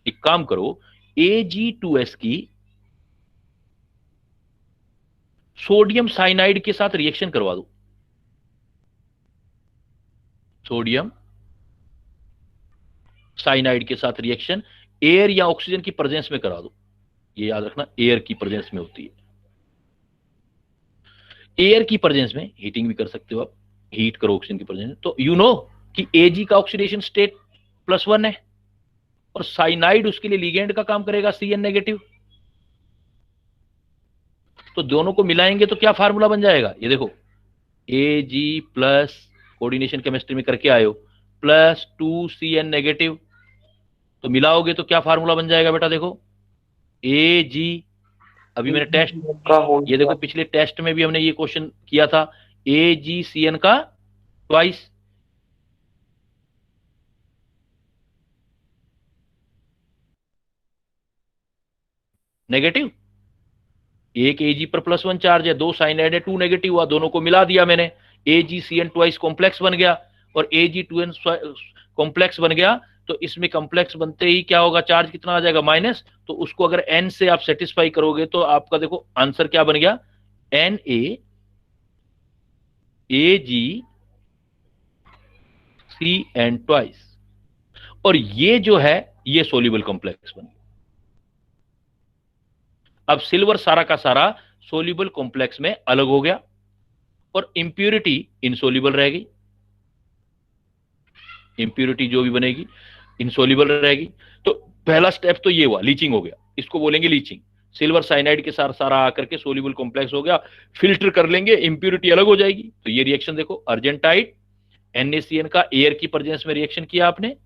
एक काम करो, Ag2S की सोडियम साइनाइड के साथ रिएक्शन करवा दो। सोडियम साइनाइड के साथ रिएक्शन एयर या ऑक्सीजन की प्रेजेंस में करा दो। ये याद रखना, एयर की प्रेजेंस में होती है। एयर की प्रेजेंस में हीटिंग भी कर सकते हो आप, हीट करो ऑक्सीजन की प्रेजेंस में। तो यू नो कि Ag का ऑक्सीडेशन स्टेट +1 है और साइनाइड उसके लिए लिगेंड का काम करेगा Cn नेगेटिव। तो दोनों को मिलाएंगे तो क्या फार्मूला बन जाएगा, ये देखो Ag प्लस कोऑर्डिनेशन केमिस्ट्री में करके आए हो प्लस 2Cn नेगेटिव, तो मिलाओगे तो क्या फार्मूला बन जाएगा बेटा, देखो Ag, अभी मैंने टेस्ट, का होल ये देखो पिछले टेस्ट में भी हमने ये क्वेश्चन किया था, AgCn का ट्वाइस, नेगेटिव, एक Ag पर +1 चार्ज है, 2 साइनाइड है, 2 नेगेटिव हुआ, दोनों को मिला दिया मैंने, AgCn ट्वाइस कॉम्प्लेक्स बन गया और Ag2n कॉम्प्लेक्स बन गया। तो इसमें कॉम्प्लेक्स बनते ही क्या होगा, चार्ज कितना आ जाएगा माइनस, तो उसको अगर n से आप सेटिस्फाई करोगे तो आपका देखो आंसर क्या बन गया, NaAgCn ट्वाइस, और ये जो है ये सोल्यूबल कॉम्प्लेक्स बन गया। अब सिल्वर सारा का सारा सोल्यूबल कॉम्प्लेक्स में अलग हो गया और इंप्यूरिटी इनसोल्यूबल रह गई, इंप्यूरिटी जो भी बनेगी इनसोल्यूबल रहेगी। तो पहला स्टेप तो ये हुआ, लीचिंग हो गया, इसको बोलेंगे लीचिंग, सिल्वर साइनाइड के साथ सारा आकर के सोल्यूबल कॉम्प्लेक्स हो गया, फिल्टर कर लेंगे, इंप्यूरिटी अलग हो जाएगी। तो ये रिएक्शन देखो, अर्जेंटाइट NaCN का एयर की प्रेजेंस में रिएक्शन किया आपने,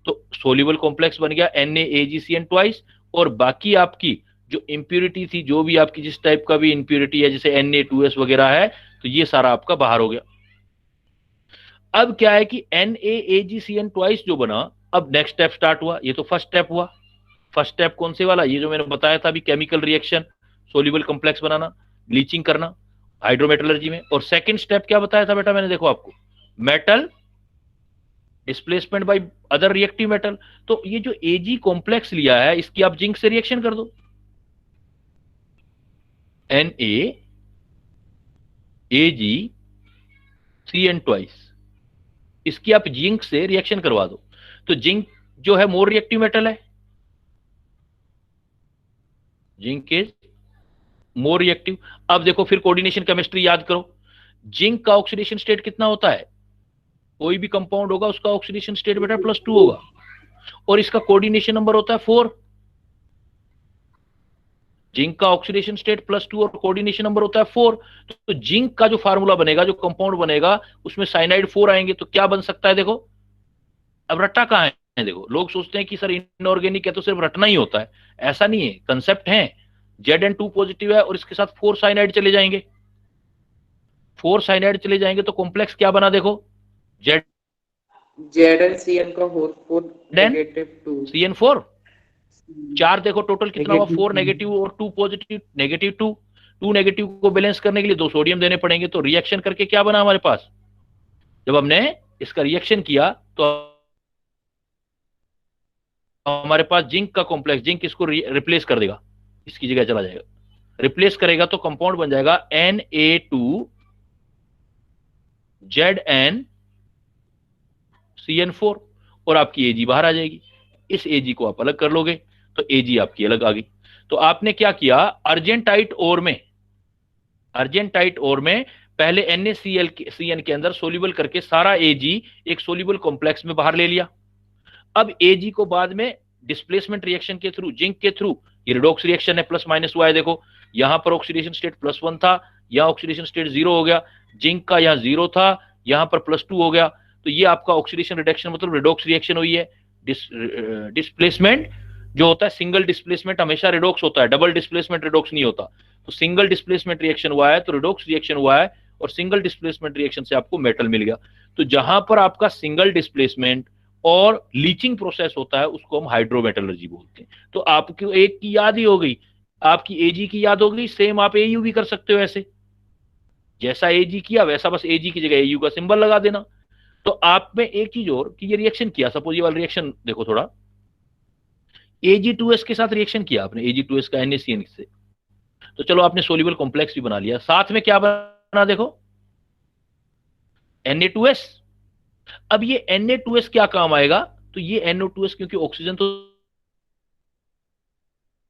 तो सोल्यूबल कॉम्प्लेक्स बन गया NaAgCN ट्वाइस, और बाकी आपकी जो इंप्यूरिटी थी, जो भी आपकी जिस टाइप का भी इंप्यूरिटी है, जैसे Na2S वगैरह है, तो ये सारा आपका बाहर हो गया। अब क्या है कि NaAgCN ट्वाइस जो बना, अब नेक्स्ट स्टेप स्टार्ट हुआ, ये तो फर्स्ट स्टेप हुआ। फर्स्ट स्टेप कौन से वाला, ये जो मैंने बताया था अभी, केमिकल रिएक्शन, सोल्यूबल कॉम्प्लेक्स बनाना, ब्लीचिंग करना हाइड्रोमेटलर्जी में। और सेकंड स्टेप क्या बताया था बेटा मैंने, देखो आपको, metal displacement by other reactive metal. तो ये जो Ag कॉम्प्लेक्स लिया है, इसकी आप जिंक से रिएक्शन कर दो, NaAgCN ट्वाइस, इसकी आप जिंक से रिएक्शन करवा दो, तो जिंक जो है मोर रिएक्टिव मेटल है, जिंक इज मोर रिएक्टिव। अब देखो फिर कोऑर्डिनेशन केमिस्ट्री याद करो, जिंक का ऑक्सीडेशन स्टेट कितना होता है, कोई भी कंपाउंड होगा उसका ऑक्सीडेशन स्टेट बेटा +2 होगा, और इसका कोऑर्डिनेशन नंबर होता है 4। जिंक का ऑक्सीडेशन स्टेट +2 और कोऑर्डिनेशन नंबर होता है 4। तो जिंक का जो फार्मूला बनेगा, जो कंपाउंड बनेगा, उसमें साइनाइड 4 आएंगे, तो क्या बन सकता है, देखो अब रट्टा कहां है, देखो लोग सोचते हैं कि सर इनऑर्गेनिक है तो सिर्फ रटना ही होता है, ऐसा नहीं है, कंसेप्ट है, Zn2 पॉजिटिव है और इसके साथ 4 साइनाइड चले जाएंगे, 4 साइनाइड चले जाएंगे तो कॉम्प्लेक्स क्या बना, देखो ZnCN का होल 4 नेगेटिव 2 CN4, 4 देखो टोटल कितना हुआ, 4 नेगेटिव और 2 पॉजिटिव, नेगेटिव 2, 2 नेगेटिव को बैलेंस करने के लिए 2 सोडियम देने पड़ेंगे। तो रिएक्शन करके क्या बना हमारे पास, जब हमने इसका रिएक्शन किया तो हमारे पास जिंक का कॉम्प्लेक्स, जिंक इसको रिप्लेस कर देगा, इसकी जगह चला जाएगा, रिप्लेस करेगा तो कंपाउंड बन जाएगा Na2ZnCN4, और आपकी Ag बाहर आ जाएगी। इस Ag को आप अलग कर लोगे तो Ag आपकी अलग आ गई। तो आपने क्या किया, अर्जेंटाइट ओर में पहले NaCN के अंदर सोल्यूबल करके सारा Ag एक सोल्यूबल कॉम्प्लेक्स में बाहर ले लिया। अब Ag को बाद में डिस्प्लेसमेंट रिएक्शन के थ्रू, जिंक के थ्रू, ये रिडॉक्स रिएक्शन है, +-हुआ है, देखो यहां पर ऑक्सीडेशन स्टेट +1 था, यहां ऑक्सीडेशन स्टेट 0 हो गया, जिंक का यहां 0 था, यहां पर +2 हो गया, तो ये आपका ऑक्सीडेशन रिडक्शन मतलब रिडॉक्स रिएक्शन हुई है। डिस्प्लेसमेंट जो होता है, सिंगल डिस्प्लेसमेंट हमेशा रिडॉक्स होता है, डबल डिस्प्लेसमेंट रिडॉक्स नहीं होता। तो सिंगल डिस्प्लेसमेंट रिएक्शन हुआ है तो रिडॉक्स रिएक्शन हुआ है, और सिंगल डिस्प्लेसमेंट रिएक्शन से आपको मेटल मिल गया। तो जहां पर आपका सिंगल डिस्प्लेसमेंट और लीचिंग प्रोसेस होता है उसको हम हाइड्रोमेटलर्जी बोलते हैं। तो आपको एक की याद ही हो गई, आपकी Ag की याद हो गई, सेम आप Au भी कर सकते हो, ऐसे जैसा Ag किया वैसा बस Ag की जगह Au का सिंबल लगा देना। तो आप में एक चीज और कि ये रिएक्शन किया, सपोज ये वाला रिएक्शन देखो, थोड़ा Ag2S के साथ रिएक्शन किया आपने, Ag2S का NaCN से, तो चलो आपने सोल्यूबल कॉम्प्लेक्स भी बना लिया, साथ में क्या बना, देखो Na2S। अब ये Na2S क्या काम आएगा, तो ये NO2S, क्योंकि ऑक्सीजन तो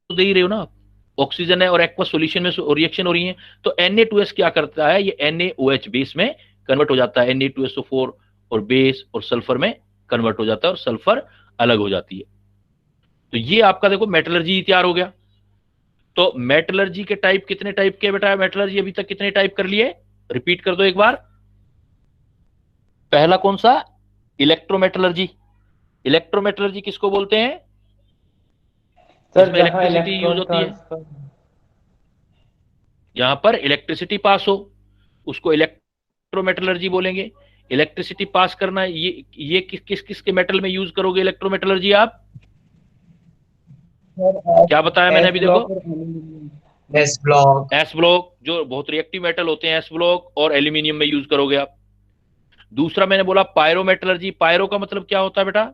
दे ही रहे हो ना आप, ऑक्सीजन है और एक्वस सॉल्यूशन में रिएक्शन हो रही है, तो Na2S क्या करता है, ये NaOH बेस में कन्वर्ट हो जाता है, Na2SO4 और बेस और सल्फर में कन्वर्ट हो जाता है और सल्फर अलग हो जाती है। तो ये आपका देखो मेटलर्जी तैयार हो गया। तो मेटलर्जी के टाइप कितने टाइप के बेटा? मेटलर्जी अभी तक कितने टाइप कर लिए? रिपीट कर दो एक बार। पहला कौन सा? इलेक्ट्रोमेटलर्जी। इलेक्ट्रोमेटलर्जी किसको बोलते हैं? सर इसमें जहाँ इलेक्ट्रिसिटी यूज इलेक्ट्रॉन होती है, ट्रांसफर। यहां पर इलेक्ट्रिसिटी पास हो उसको इलेक्ट्रोमेटलर्जी बोलेंगे। इलेक्ट्रिसिटी पास करना, ये किस किस के मेटल में यूज करोगे इलेक्ट्रोमेटलर्जी आप? क्या बताया मैंने एस अभी? देखो, ब्लॉक और aluminium. S block. S block जो बहुत रिएक्टिव मेटल होते हैं, एस ब्लॉक और एल्यूमिनियम में यूज करोगे आप। दूसरा मैंने बोला पायरोमेटलर्जी। पायरो का मतलब क्या होता है बेटा?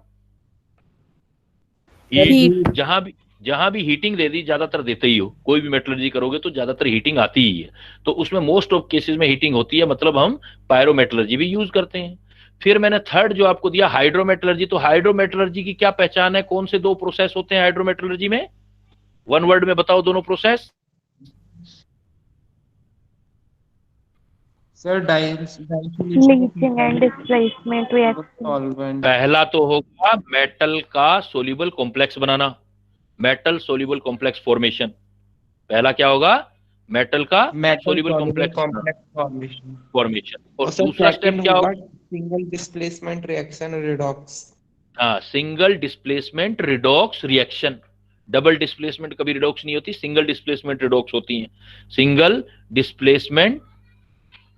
हीट। जहां भी हीटिंग दे दी, ज्यादातर देते ही हो, कोई भी मेटलर्जी करोगे तो ज्यादातर हीटिंग आती ही है, तो उसमें मोस्ट ऑफ केसेस में हीटिंग होती है, मतलब हम पायरोमेटलर्जी भी यूज करते हैं। फिर मैंने थर्ड जो आपको दिया हाइड्रोमेटलर्जी। तो हाइड्रोमेटलर्जी की क्या पहचान है? कौन से दो प्रोसेस होते हैं हाइड्रोमेटलर्जी में? वन वर्ड में बताओ दोनों process. Sir Bleaching and displacement reaction. Solvent. पहला तो होगा मेटल का सोल्यूबल कॉम्प्लेक्स बनाना, मेटल सोल्यूबल कॉम्प्लेक्स फॉर्मेशन। पहला क्या होगा? मेटल का metal soluble soluble complex complex formation. Formation. और सर दूसरा स्टेप सेकंड क्या होगा होगा? Single displacement reaction redox. हाँ, single displacement redox reaction. Double displacement कभी रिडॉक्स नहीं होती, सिंगल डिस्प्लेसमेंट रिडॉक्स होती हैं। सिंगल डिस्प्लेसमेंट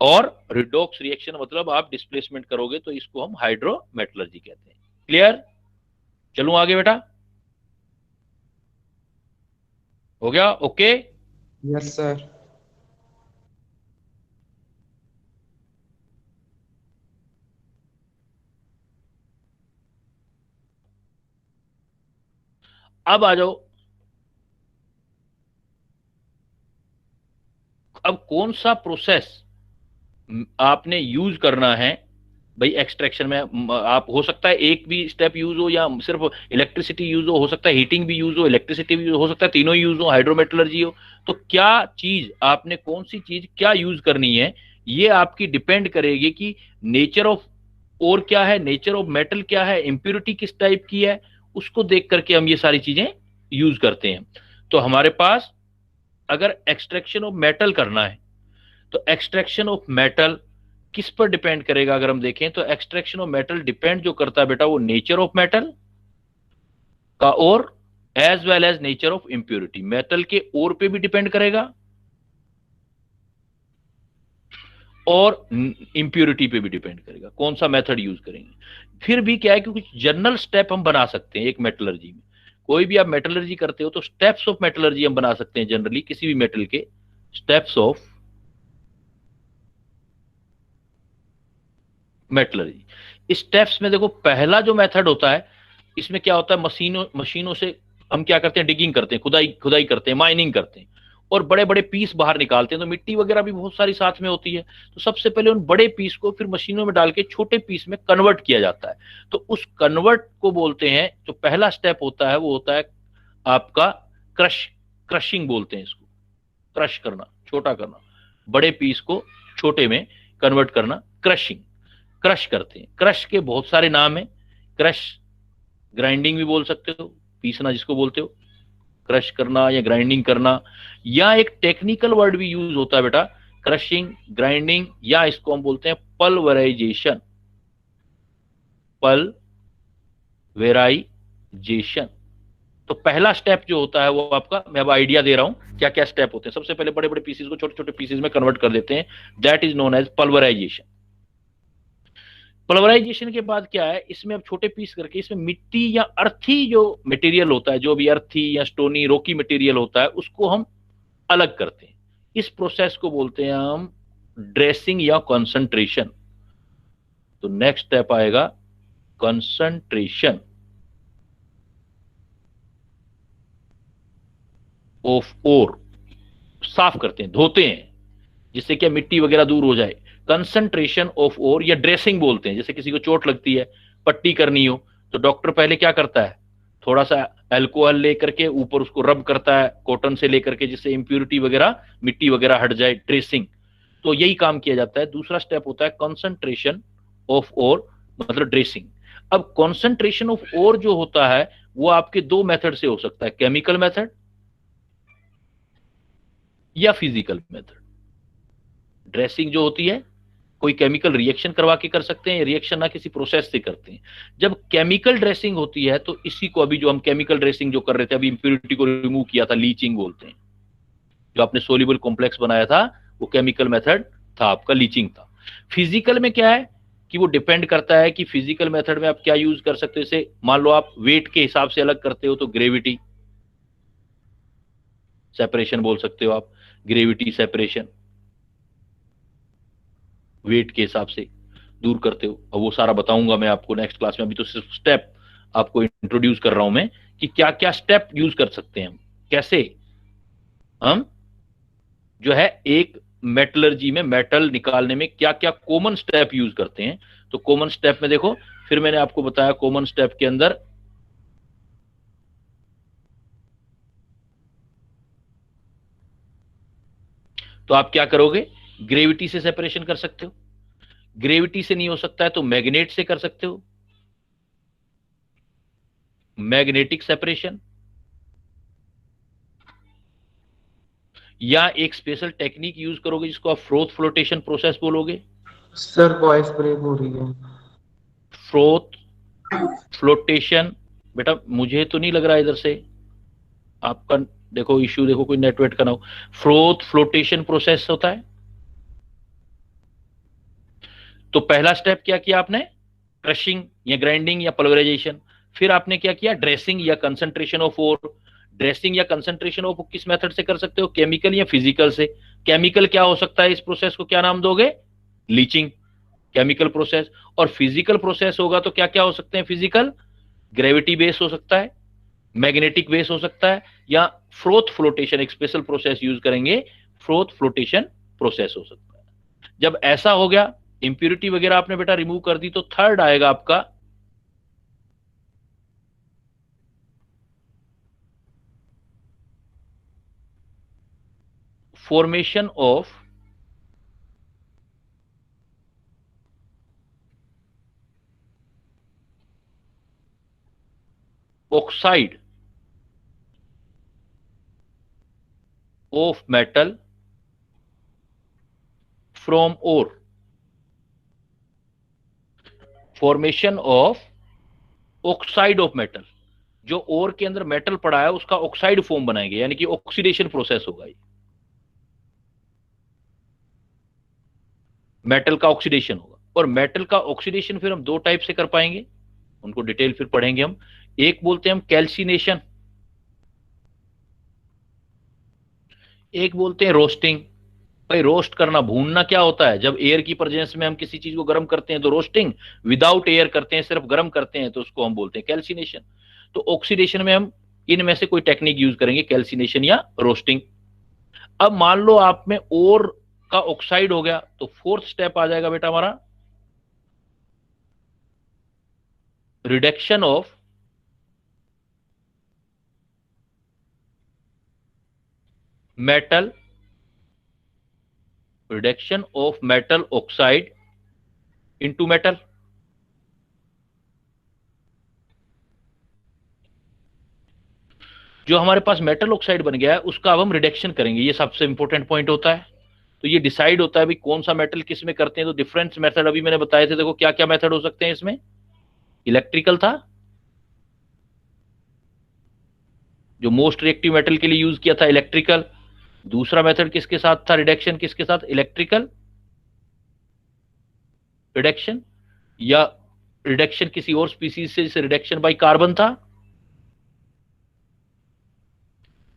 और रिडॉक्स रिएक्शन मतलब आप डिस्प्लेसमेंट करोगे, तो इसको हम हाइड्रोमेटलर्जी कहते हैं। क्लियर? चलूं आगे बेटा? हो गया? ओके। Yes sir. अब आ जाओ, अब कौन सा प्रोसेस आपने यूज करना है भाई एक्सट्रैक्शन में? आप हो सकता है एक भी स्टेप यूज हो या सिर्फ इलेक्ट्रिसिटी यूज हो सकता है हीटिंग भी यूज हो, इलेक्ट्रिसिटी भी हो सकता है, तीनों ही यूज हो, हाइड्रोमेटलर्जी हो। तो क्या चीज आपने, कौन सी चीज क्या यूज करनी है, ये आपकी डिपेंड करेगी कि नेचर ऑफ और क्या है, नेचर ऑफ मेटल क्या है, इम्प्योरिटी किस टाइप की है, उसको देख करके हम ये सारी चीजें यूज करते हैं। तो हमारे पास अगर एक्सट्रैक्शन ऑफ मेटल करना है, तो एक्सट्रैक्शन ऑफ मेटल किस पर डिपेंड करेगा? अगर हम देखें तो एक्सट्रैक्शन ऑफ मेटल डिपेंड जो करता है बेटा, वो नेचर ऑफ मेटल का और as well as nature of impurity. Metal के और पे भी डिपेंड करेगा और इंप्योरिटी पे भी डिपेंड करेगा, कौन सा मेथड यूज करेंगे। फिर भी क्या है कि कुछ जनरल स्टेप हम बना सकते हैं एक मेटलर्जी में। कोई भी आप मेटलर्जी करते हो तो स्टेप्स ऑफ मेटलर्जी हम बना सकते हैं जनरली, किसी भी मेटल के स्टेप्स ऑफ मेटलर्जी। स्टेप्स में देखो, पहला जो मेथड होता है, इसमें क्या होता है, मशीनों से हम क्या करते हैं, डिगिंग करते हैं, खुदाई करते हैं, माइनिंग करते हैं और बड़े बड़े पीस बाहर निकालते हैं। तो मिट्टी वगैरह भी बहुत सारी साथ में होती है, तो सबसे पहले उन बड़े पीस को फिर मशीनों में डाल के छोटे पीस में कन्वर्ट किया जाता है। तो उस कन्वर्ट को बोलते हैं, जो पहला स्टेप होता है वो होता है आपका क्रशिंग बोलते हैं इसको। क्रश करना, छोटा करना, बड़े पीस को छोटे में कन्वर्ट करना, क्रशिंग। क्रश करते हैं। क्रश के बहुत सारे नाम हैं। क्रश, ग्राइंडिंग भी बोल सकते हो, पीसना जिसको बोलते हो, क्रश करना या ग्राइंडिंग करना, या एक टेक्निकल वर्ड भी यूज होता है बेटा, क्रशिंग, ग्राइंडिंग, या इसको हम बोलते हैं पल्वराइजेशन। पल्वराइजेशन। तो पहला स्टेप जो होता है वो आपका, मैं अब आइडिया दे रहा हूं क्या क्या स्टेप होते हैं। सबसे पहले बड़े बड़े पीसेस को छोटे छोटे पीसेस में कन्वर्ट कर देते हैं, that is known as pulverisation. Pulverisation के बाद क्या है, इसमें अब छोटे पीस करके इसमें मिट्टी या अर्थी जो मटेरियल होता है, जो भी अर्थी या स्टोनी रॉकी मटेरियल होता है, उसको हम अलग करते हैं। इस प्रोसेस को बोलते हैं हम ड्रेसिंग या कंसंट्रेशन। तो नेक्स्ट स्टेप आएगा कंसंट्रेशन ऑफ ओर। साफ करते हैं, धोते हैं, जिससे क्या मिट्टी वगैरह दूर हो जाए। कंसंट्रेशन ऑफ ओर या ड्रेसिंग बोलते हैं। जैसे किसी को चोट लगती है, पट्टी करनी हो, तो डॉक्टर पहले क्या करता है, थोड़ा सा अल्कोहल लेकर के ऊपर उसको रब करता है कॉटन से लेकर के, जिससे इंप्यूरिटी वगैरह, मिट्टी वगैरह हट जाए, ड्रेसिंग। तो यही काम किया जाता है। दूसरा स्टेप होता है कंसंट्रेशन ऑफ ओर, मतलब ड्रेसिंग। अब कंसंट्रेशन ऑफ ओर जो होता है वो आपके दो मेथड से हो सकता है, केमिकल मेथड या फिजिकल मेथड। ड्रेसिंग जो होती है कोई केमिकल रिएक्शन करवा के कर सकते हैं, रिएक्शन ना किसी प्रोसेस से करते हैं। जब केमिकल ड्रेसिंग होती है तो इसी को अभी जो हम केमिकल ड्रेसिंग जो कर रहे थे, अभी इंप्योरिटी को रिमूव किया था, लीचिंग बोलते हैं। जो आपने सोल्यूबल कॉम्प्लेक्स बनाया था वो केमिकल मेथड था, आपका लीचिंग था। फिजिकल में क्या है कि वो डिपेंड करता है कि फिजिकल मेथड में आप क्या यूज कर सकते हो। जैसे मान लो आप वेट के हिसाब से अलग करते हो तो ग्रेविटी सेपरेशन बोल सकते हो आप, ग्रेविटी सेपरेशन वेट के हिसाब से दूर करते हो। अब वो सारा बताऊंगा मैं आपको नेक्स्ट क्लास में, अभी तो सिर्फ स्टेप आपको इंट्रोड्यूस कर रहा हूं मैं कि क्या क्या स्टेप यूज कर सकते हैं हम, कैसे हम जो है एक मेटलर्जी में मेटल निकालने में क्या क्या कॉमन स्टेप यूज करते हैं। तो कॉमन स्टेप में देखो, फिर मैंने आपको बताया कॉमन स्टेप के अंदर तो आप क्या करोगे, ग्रेविटी से सेपरेशन कर सकते हो। ग्रेविटी से नहीं हो सकता है तो मैग्नेट से कर सकते हो, मैग्नेटिक सेपरेशन, या एक स्पेशल टेक्निक यूज करोगे जिसको आप फ्रोथ फ्लोटेशन प्रोसेस बोलोगे। सर वॉइस ब्रेक हो रही है। फ्रोथ फ्लोटेशन, बेटा मुझे तो नहीं लग रहा इधर से आपका, देखो इश्यू देखो कोई नेटवर्क का ना हो। फ्रोथ फ्लोटेशन प्रोसेस होता है। तो पहला स्टेप क्या किया आपने, क्रशिंग या ग्राइंडिंग या पल्वराइजेशन। फिर आपने क्या किया, ड्रेसिंग या कंसंट्रेशन ऑफ ओर। ड्रेसिंग या कंसंट्रेशन ऑफ किस मेथड से कर सकते हो, केमिकल या फिजिकल से। केमिकल क्या हो सकता है, इस प्रोसेस को क्या नाम दोगे, लीचिंग, केमिकल प्रोसेस। और फिजिकल प्रोसेस होगा तो क्या क्या हो सकते हैं फिजिकल, ग्रेविटी बेस हो सकता है, मैग्नेटिक बेस हो सकता है, या फ्रोथ फ्लोटेशन, एक स्पेशल प्रोसेस यूज करेंगे, फ्रोथ फ्लोटेशन प्रोसेस हो सकता है। जब ऐसा हो गया, इंप्योरिटी वगैरह आपने बेटा रिमूव कर दी, तो थर्ड आएगा आपका formation of oxide of metal from ore. Formation of oxide of metal, जो ओर के अंदर मेटल पड़ा है उसका ऑक्साइड फॉर्म बनाएंगे, यानी कि ऑक्सीडेशन प्रोसेस होगा ये, मेटल का ऑक्सीडेशन होगा। और मेटल का ऑक्सीडेशन फिर हम दो टाइप से कर पाएंगे, उनको डिटेल फिर पढ़ेंगे हम। एक बोलते हैं हम कैल्सिनेशन, एक बोलते हैं रोस्टिंग। भाई रोस्ट करना, भूनना क्या होता है, जब एयर की प्रेजेंस में हम किसी चीज को गर्म करते हैं तो रोस्टिंग, विदाउट एयर करते हैं, सिर्फ गर्म करते हैं तो उसको हम बोलते हैं कैल्सिनेशन। तो ऑक्सीडेशन में हम इनमें से कोई टेक्निक यूज करेंगे, कैल्सिनेशन या रोस्टिंग। अब मान लो आप में ओर का ऑक्साइड हो गया, तो फोर्थ स्टेप आ जाएगा बेटा हमारा reduction of metal, reduction of metal oxide into metal. जो हमारे पास मेटल ऑक्साइड बन गया है उसका अब हम रिडक्शन करेंगे, ये सबसे इंपॉर्टेंट पॉइंट होता है। तो ये डिसाइड होता है भी कौन सा मेटल किस में करते हैं। तो डिफरेंट मेथड अभी मैंने बताए थे, देखो क्या क्या मेथड हो सकते हैं इसमें। इलेक्ट्रिकल था, जो मोस्ट रिएक्टिव मेटल के लिए यूज किया था, इलेक्ट्रिकल। दूसरा मेथड किसके साथ था रिडक्शन, किसके साथ, इलेक्ट्रिकल रिडक्शन, या रिडक्शन किसी और स्पीसीज से, जैसे रिडक्शन बाय कार्बन था,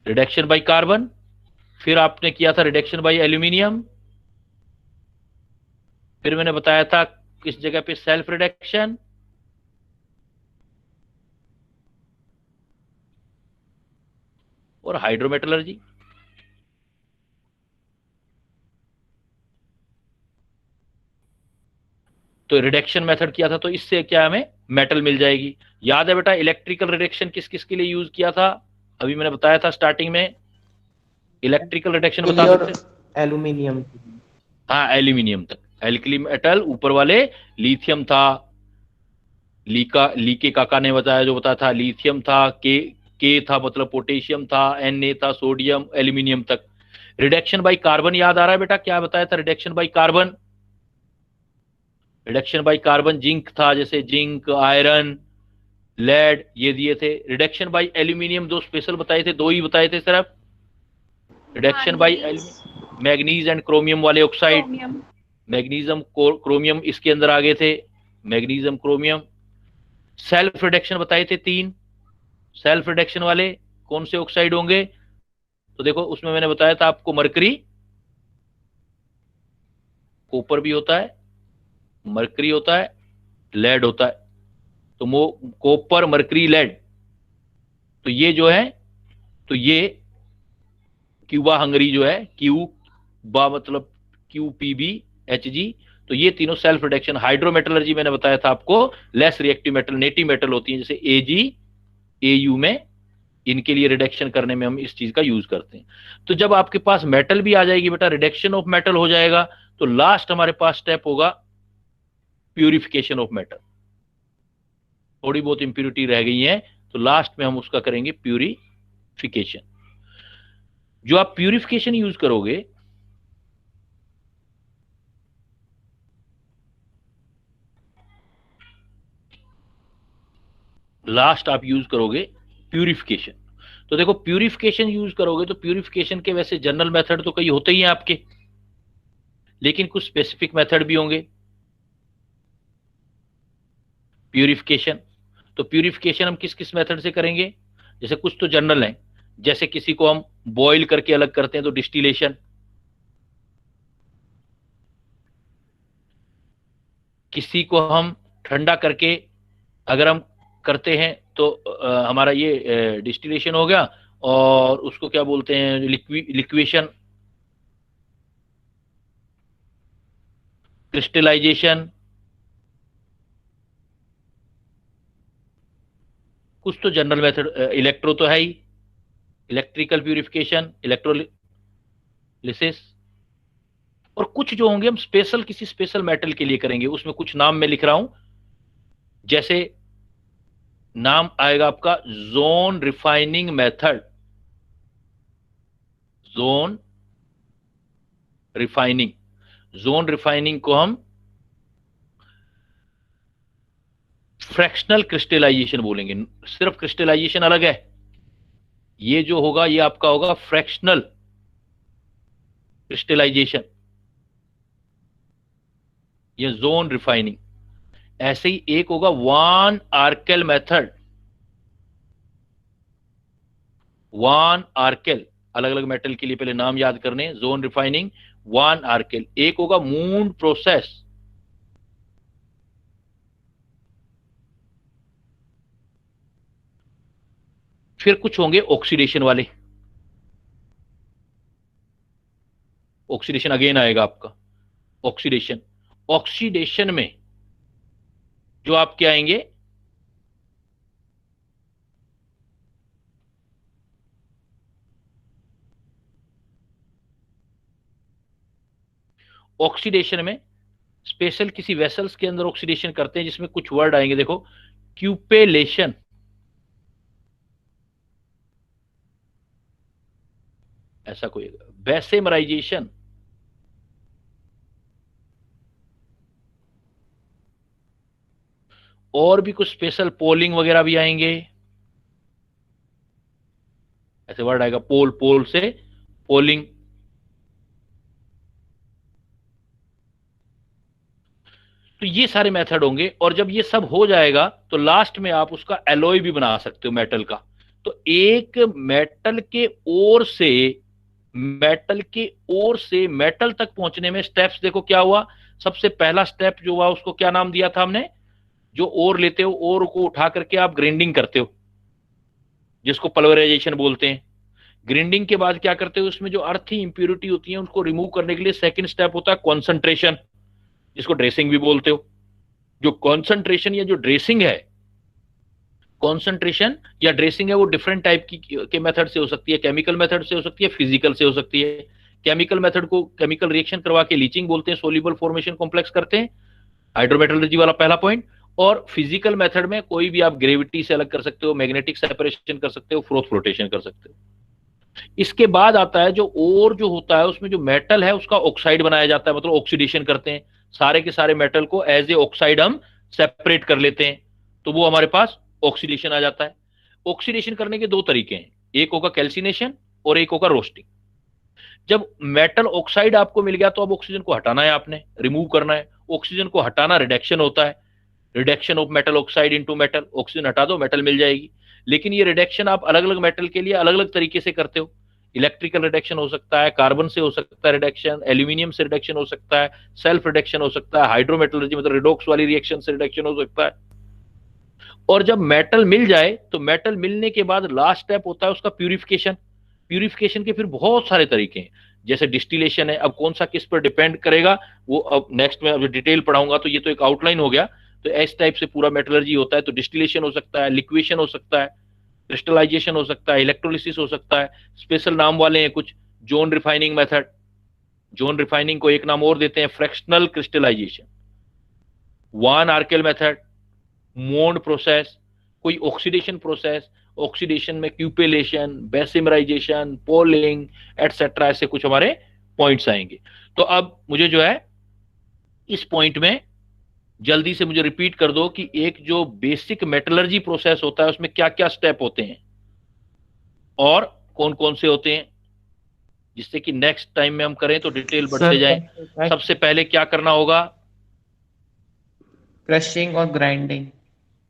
रिडक्शन बाय कार्बन। फिर आपने किया था रिडक्शन बाय एल्यूमिनियम। फिर मैंने बताया था किस जगह पे सेल्फ रिडक्शन, और हाइड्रोमेटलर्जी। तो रिडक्शन मेथड किया था, तो इससे क्या हमें मेटल मिल जाएगी। याद है बेटा इलेक्ट्रिकल रिडक्शन किस किस के लिए यूज किया था, अभी मैंने बताया था स्टार्टिंग में। इलेक्ट्रिकल रिडक्शन बता सकते, एल्यूमिनियम। हाँ एल्यूमिनियम तक, एल्कली मेटल ऊपर वाले, लिथियम था, लीके काका ने बताया, जो बताया था लिथियम था, के था मतलब पोटेशियम था, Na था, सोडियम, एल्यूमिनियम तक। रिडक्शन बाय कार्बन याद आ रहा है बेटा, क्या बताया था reduction by carbon? Reduction by carbon zinc था, जैसे जिंक, आयरन, लेड, ये दिए थे। रिडक्शन बाय एल्यूमिनियम दो स्पेशल बताए थे, दो ही बताए थे सिर्फ। Reduction by manganese and chromium वाले ऑक्साइड, मैग्नीशियम क्रोमियम इसके अंदर आ गए थे, मैग्नीशियम क्रोमियम। सेल्फ रिडक्शन बताए थे 3, सेल्फ रिडक्शन वाले कौन से ऑक्साइड होंगे? तो देखो उसमें मैंने बताया था आपको, मरकरी, कॉपर भी होता है, मरकरी होता है, लेड होता है। तो कॉपर, मरकरी, लेड, तो ये जो है, तो ये क्यूबा हंगरी जो है, क्यूबा मतलब QPBHG, तो ये तीनों सेल्फ रिडक्शन। हाइड्रोमेटलर्जी मैंने बताया था आपको, less reactive metal, native metal होती है, जैसे Ag, Au में, इनके लिए रिडक्शन करने में हम इस चीज का यूज करते हैं। तो जब आपके पास मेटल भी आ जाएगी बेटा, रिडक्शन ऑफ मेटल हो जाएगा, तो लास्ट हमारे पास स्टेप होगा प्यूरिफिकेशन ऑफ मेटल। थोड़ी बहुत इंप्योरिटी रह गई है, तो लास्ट में हम उसका करेंगे प्यूरिफिकेशन। जो आप प्यूरिफिकेशन यूज करोगे, लास्ट आप यूज करोगे प्यूरिफिकेशन। तो देखो प्यूरिफिकेशन यूज करोगे, तो प्यूरिफिकेशन के वैसे जनरल मेथड तो कई होते ही हैं आपके, लेकिन कुछ स्पेसिफिक मेथड भी होंगे प्यूरिफिकेशन। तो प्यूरिफिकेशन हम किस किस मेथड से करेंगे? जैसे कुछ तो जनरल हैं, जैसे किसी को हम बॉईल करके अलग करते हैं तो डिस्टिलेशन, किसी को हम ठंडा करके अगर हम करते हैं तो हमारा ये डिस्टिलेशन हो गया, और उसको क्या बोलते हैं, लिक्वेशन, क्रिस्टलाइजेशन, कुछ तो जनरल मेथड। इलेक्ट्रो तो है ही, इलेक्ट्रिकल प्यूरिफिकेशन, इलेक्ट्रोलिसिस, और कुछ जो होंगे हम स्पेशल किसी स्पेशल मेटल के लिए करेंगे। उसमें कुछ नाम मैं लिख रहा हूं, जैसे नाम आएगा आपका zone refining method, zone refining. Zone refining को हम फ्रैक्शनल क्रिस्टलाइजेशन बोलेंगे, सिर्फ क्रिस्टलाइजेशन अलग है। ये जो होगा ये आपका होगा फ्रैक्शनल क्रिस्टलाइजेशन, ये जोन रिफाइनिंग। ऐसे ही एक होगा वान आर्केल मेथड, वान आर्केल, अलग अलग मेटल के लिए पहले नाम याद करने, जोन रिफाइनिंग, वान आर्केल। एक होगा मून प्रोसेस, फिर कुछ होंगे ऑक्सीडेशन वाले, ऑक्सीडेशन अगेन आएगा आपका, ऑक्सीडेशन। ऑक्सीडेशन में जो आपके आएंगे, ऑक्सीडेशन में स्पेशल किसी वेसल्स के अंदर ऑक्सीडेशन करते हैं, जिसमें कुछ वर्ड आएंगे, देखो क्यूपेलेशन, ऐसा कोई, बेसेमराइजेशन, और भी कुछ स्पेशल पोलिंग वगैरह भी आएंगे, ऐसे वर्ड आएगा, पोल, पोल से पोलिंग। तो ये सारे मेथड होंगे, और जब ये सब हो जाएगा तो लास्ट में आप उसका एलॉय भी बना सकते हो मेटल का। तो एक मेटल के ओर से, मेटल के ओर से मेटल तक पहुंचने में स्टेप्स देखो क्या हुआ। सबसे पहला स्टेप जो हुआ उसको क्या नाम दिया था हमने? जो ओर लेते हो, ओर को उठा करके आप ग्राइंडिंग करते हो, जिसको पल्वराइजेशन बोलते हैं। ग्राइंडिंग के बाद क्या करते हो, उसमें जो अर्थी इंप्योरिटी होती है उनको रिमूव करने के लिए सेकंड स्टेप होता है कॉन्सेंट्रेशन, जिसको ड्रेसिंग भी बोलते हो। जो कॉन्सेंट्रेशन या जो ड्रेसिंग है, कॉन्सेंट्रेशन या ड्रेसिंग है, वो डिफरेंट टाइप की के मेथड से हो सकती है, केमिकल मेथड से हो सकती है, फिजिकल से हो सकती है। केमिकल मेथड को केमिकल रिएक्शन करवा के लीचिंग बोलते हैं, सोल्यूबल फॉर्मेशन कॉम्प्लेक्स करते हैं, हाइड्रोमेटलर्जी वाला पहला पॉइंट। और फिजिकल मेथड में कोई भी आप ग्रेविटी से अलग कर सकते हो, मैग्नेटिक सेपरेशन कर सकते हो, फोर्स फ्लोटेशन कर सकते हो। इसके बाद आता है जो ओर जो होता है, उसमें जो मेटल है उसका ऑक्साइड बनाया जाता है, मतलब ऑक्सीडेशन करते हैं, सारे के सारे मेटल को एज ए ऑक्साइड हम सेपरेट कर लेते हैं, तो वो हमारे पास ऑक्सीडेशन आ जाता है। ऑक्सीडेशन करने के दो तरीके हैं, एक होगा कैल्सिनेशन और एक होगा रोस्टिंग। जब मेटल ऑक्साइड आपको मिल गया तो अब ऑक्सीजन को हटाना है, आपने रिमूव करना है। ऑक्सीजन को हटाना रिडक्शन होता है, reduction of metal oxide into metal, oxygen हटा दो मेटल मिल जाएगी। लेकिन ये रिडक्शन आप अलग अलग मेटल के लिए अलग अलग तरीके से करते हो। इलेक्ट्रिकल रिडक्शन हो सकता है, कार्बन से हो सकता है रिडक्शन, एल्यूमिनियम से रिडक्शन हो सकता है, सेल्फ रिडक्शन हो सकता है, हाइड्रोमेटलर्जी मतलब रिडॉक्स वाली रिएक्शन से रिडक्शन हो सकता है। और जब मेटल मिल जाए तो मेटल मिलने के बाद लास्ट स्टेप होता है उसका प्यूरिफिकेशन। प्यूरिफिकेशन के फिर बहुत सारे तरीके हैं, जैसे डिस्टिलेशन है। अब कौन सा किस पर डिपेंड करेगा वो अब नेक्स्ट में अब डिटेल पढ़ाऊंगा, तो ये तो एक आउटलाइन हो गया। तो इस टाइप से पूरा मेटलर्जी होता है। तो डिस्टिलेशन हो सकता है, लिक्वेशन हो सकता है, क्रिस्टलाइजेशन हो सकता है, इलेक्ट्रोलिसिस हो सकता है, स्पेशल नाम वाले हैं कुछ, zone refining method. Zone refining को एक नाम और देते हैं फ्रैक्शनल क्रिस्टलाइजेशन, वान आर्केल मेथड, मोन्ड प्रोसेस, कोई ऑक्सीडेशन प्रोसेस, ऑक्सीडेशन में क्यूपेलेशन, बेसिमराइजेशन, पोलिंग एटसेट्रा, ऐसे कुछ हमारे पॉइंट्स आएंगे। तो अब मुझे जो है इस पॉइंट में जल्दी से मुझे रिपीट कर दो कि एक जो बेसिक मेटलर्जी प्रोसेस होता है उसमें क्या क्या स्टेप होते हैं और कौन कौन से होते हैं, जिससे कि नेक्स्ट टाइम में हम करें तो डिटेल बढ़ते जाएं। सबसे पहले क्या करना होगा? क्रशिंग और ग्राइंडिंग।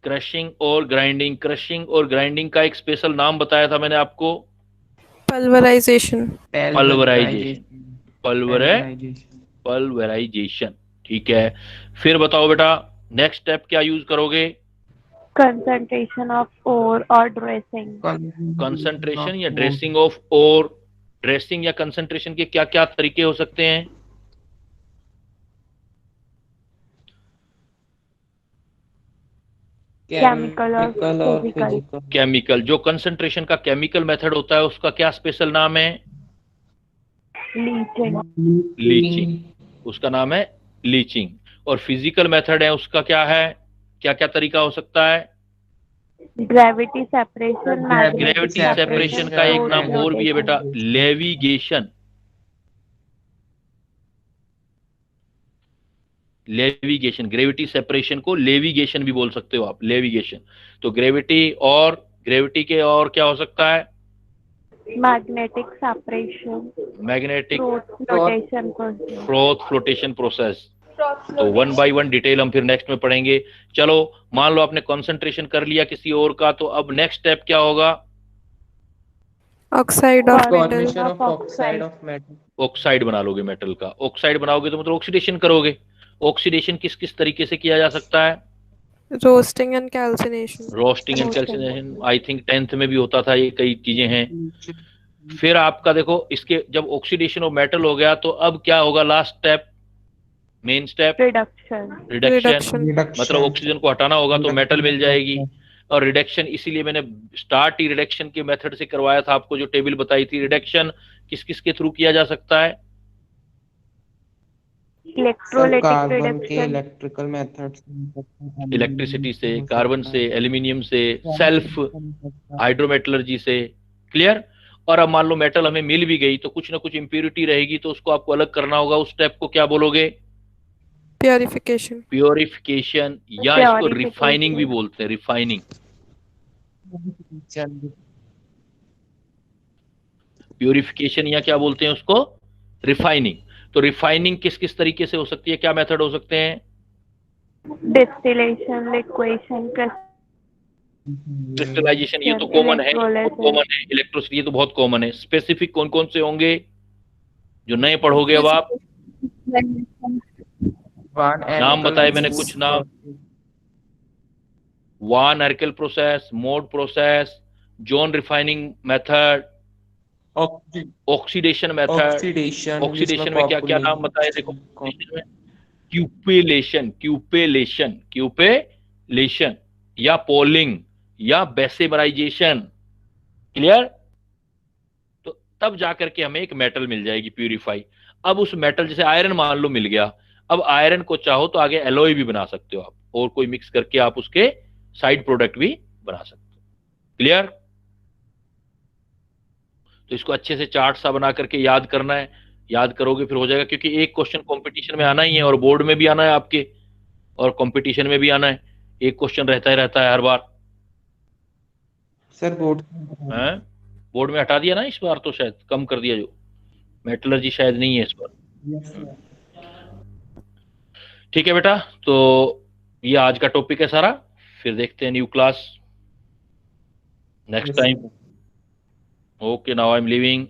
क्रशिंग और ग्राइंडिंग। क्रशिंग और ग्राइंडिंग का एक स्पेशल नाम बताया था मैंने आपको, पल्वराइजेशन। पल्वराइजेशन। ठीक है, फिर बताओ बेटा नेक्स्ट स्टेप क्या यूज करोगे? कंसंट्रेशन ऑफ ओर और ड्रेसिंग। कंसंट्रेशन या ड्रेसिंग ऑफ ओर। ड्रेसिंग या कंसंट्रेशन के क्या क्या तरीके हो सकते हैं? केमिकल और फिजिकल। केमिकल, जो कंसंट्रेशन का केमिकल मेथड होता है उसका क्या स्पेशल नाम है? लीचिंग, उसका नाम है लीचिंग। और फिजिकल मेथड है उसका क्या है, क्या क्या तरीका हो सकता है? Gravity separation. ग्रेविटी सेपरेशन का एक नाम और भी है बेटा, लेविगेशन। लेविगेशन, ग्रेविटी सेपरेशन को लेविगेशन भी बोल सकते हो आप, लेविगेशन। तो ग्रेविटी और ग्रेविटी के और क्या हो सकता है? Magnetic separation. Magnetic flotation. Froth flotation process. तो वन बाय वन डिटेल हम फिर नेक्स्ट में पढ़ेंगे। चलो मान लो आपने कंसंट्रेशन कर लिया किसी और का, तो अब नेक्स्ट स्टेप क्या होगा? Oxide of metal. ऑक्साइड बना लोगे मेटल का। ऑक्साइड बनाओगे तो मतलब ऑक्सीडेशन करोगे। ऑक्सीडेशन किस किस तरीके से किया जा सकता है? Roasting and calcination. Roasting and calcination, I think 10th में भी होता था, ये कई चीजें हैं। फिर आपका देखो इसके जब ऑक्सीडेशन ऑफ मेटल हो गया तो अब क्या होगा? Last step, main step, reduction. मतलब ऑक्सीजन को हटाना होगा तो मेटल मिल जाएगी। और रिडक्शन इसीलिए मैंने स्टार्ट ही रिडक्शन के मेथड से करवाया था आपको, जो टेबल बताई थी। रिडक्शन किस किस के थ्रू किया जा सकता है? इलेक्ट्रिकल मेथड, इलेक्ट्रिसिटी से, कार्बन से, एल्यूमिनियम से, सेल्फ हाइड्रोमेटलर्जी से। क्लियर? और अब मान लो मेटल हमें मिल भी गई तो कुछ ना कुछ इंप्योरिटी रहेगी, तो उसको आपको अलग करना होगा। उस स्टेप को क्या बोलोगे? प्योरिफिकेशन। प्योरिफिकेशन, या इसको रिफाइनिंग भी बोलते हैं, रिफाइनिंग। प्योरिफिकेशन या क्या बोलते हैं उसको? रिफाइनिंग। तो रिफाइनिंग किस किस तरीके से हो सकती है, क्या मेथड हो सकते हैं? डिस्टिलेशन, लिक्वेशन, क्रिस्टलाइजेशन, ये तो कॉमन है, बहुत कॉमन है। इलेक्ट्रोसिटी, ये तो बहुत कॉमन है। स्पेसिफिक कौन कौन से होंगे जो नए पढ़ोगे अब आप? नाम बताए मैंने कुछ नाम, van Arkel process, Mond process, zone refining method, oxidation method. Oxidation में क्या क्या नाम बताए? देखो क्यूपेलेशन, क्यूपेलेशन या पोलिंग या बेसिमराइजेशन। क्लियर? तो तब जाकर के हमें एक मेटल मिल जाएगी प्यूरिफाई। अब उस मेटल, जैसे आयरन मान लो मिल गया, अब आयरन को चाहो तो आगे एलॉय भी बना सकते हो आप, और कोई मिक्स करके आप उसके साइड प्रोडक्ट भी बना सकते हो। क्लियर? तो इसको अच्छे से चार्ट सा बना करके याद करना है, याद करोगे फिर हो जाएगा, क्योंकि एक क्वेश्चन कंपटीशन में आना ही है और बोर्ड में भी आना है आपके और कंपटीशन में भी आना है, एक क्वेश्चन रहता है हर बार। सर बोर्ड हैं बोर्ड में हटा दिया ना इस बार, तो शायद कम कर दिया, जो मेटलर्जी शायद नहीं है इस बार। ठीक है बेटा, तो ये आज का टॉपिक है सारा, फिर देखते हैं new class next time. Okay, now I am leaving.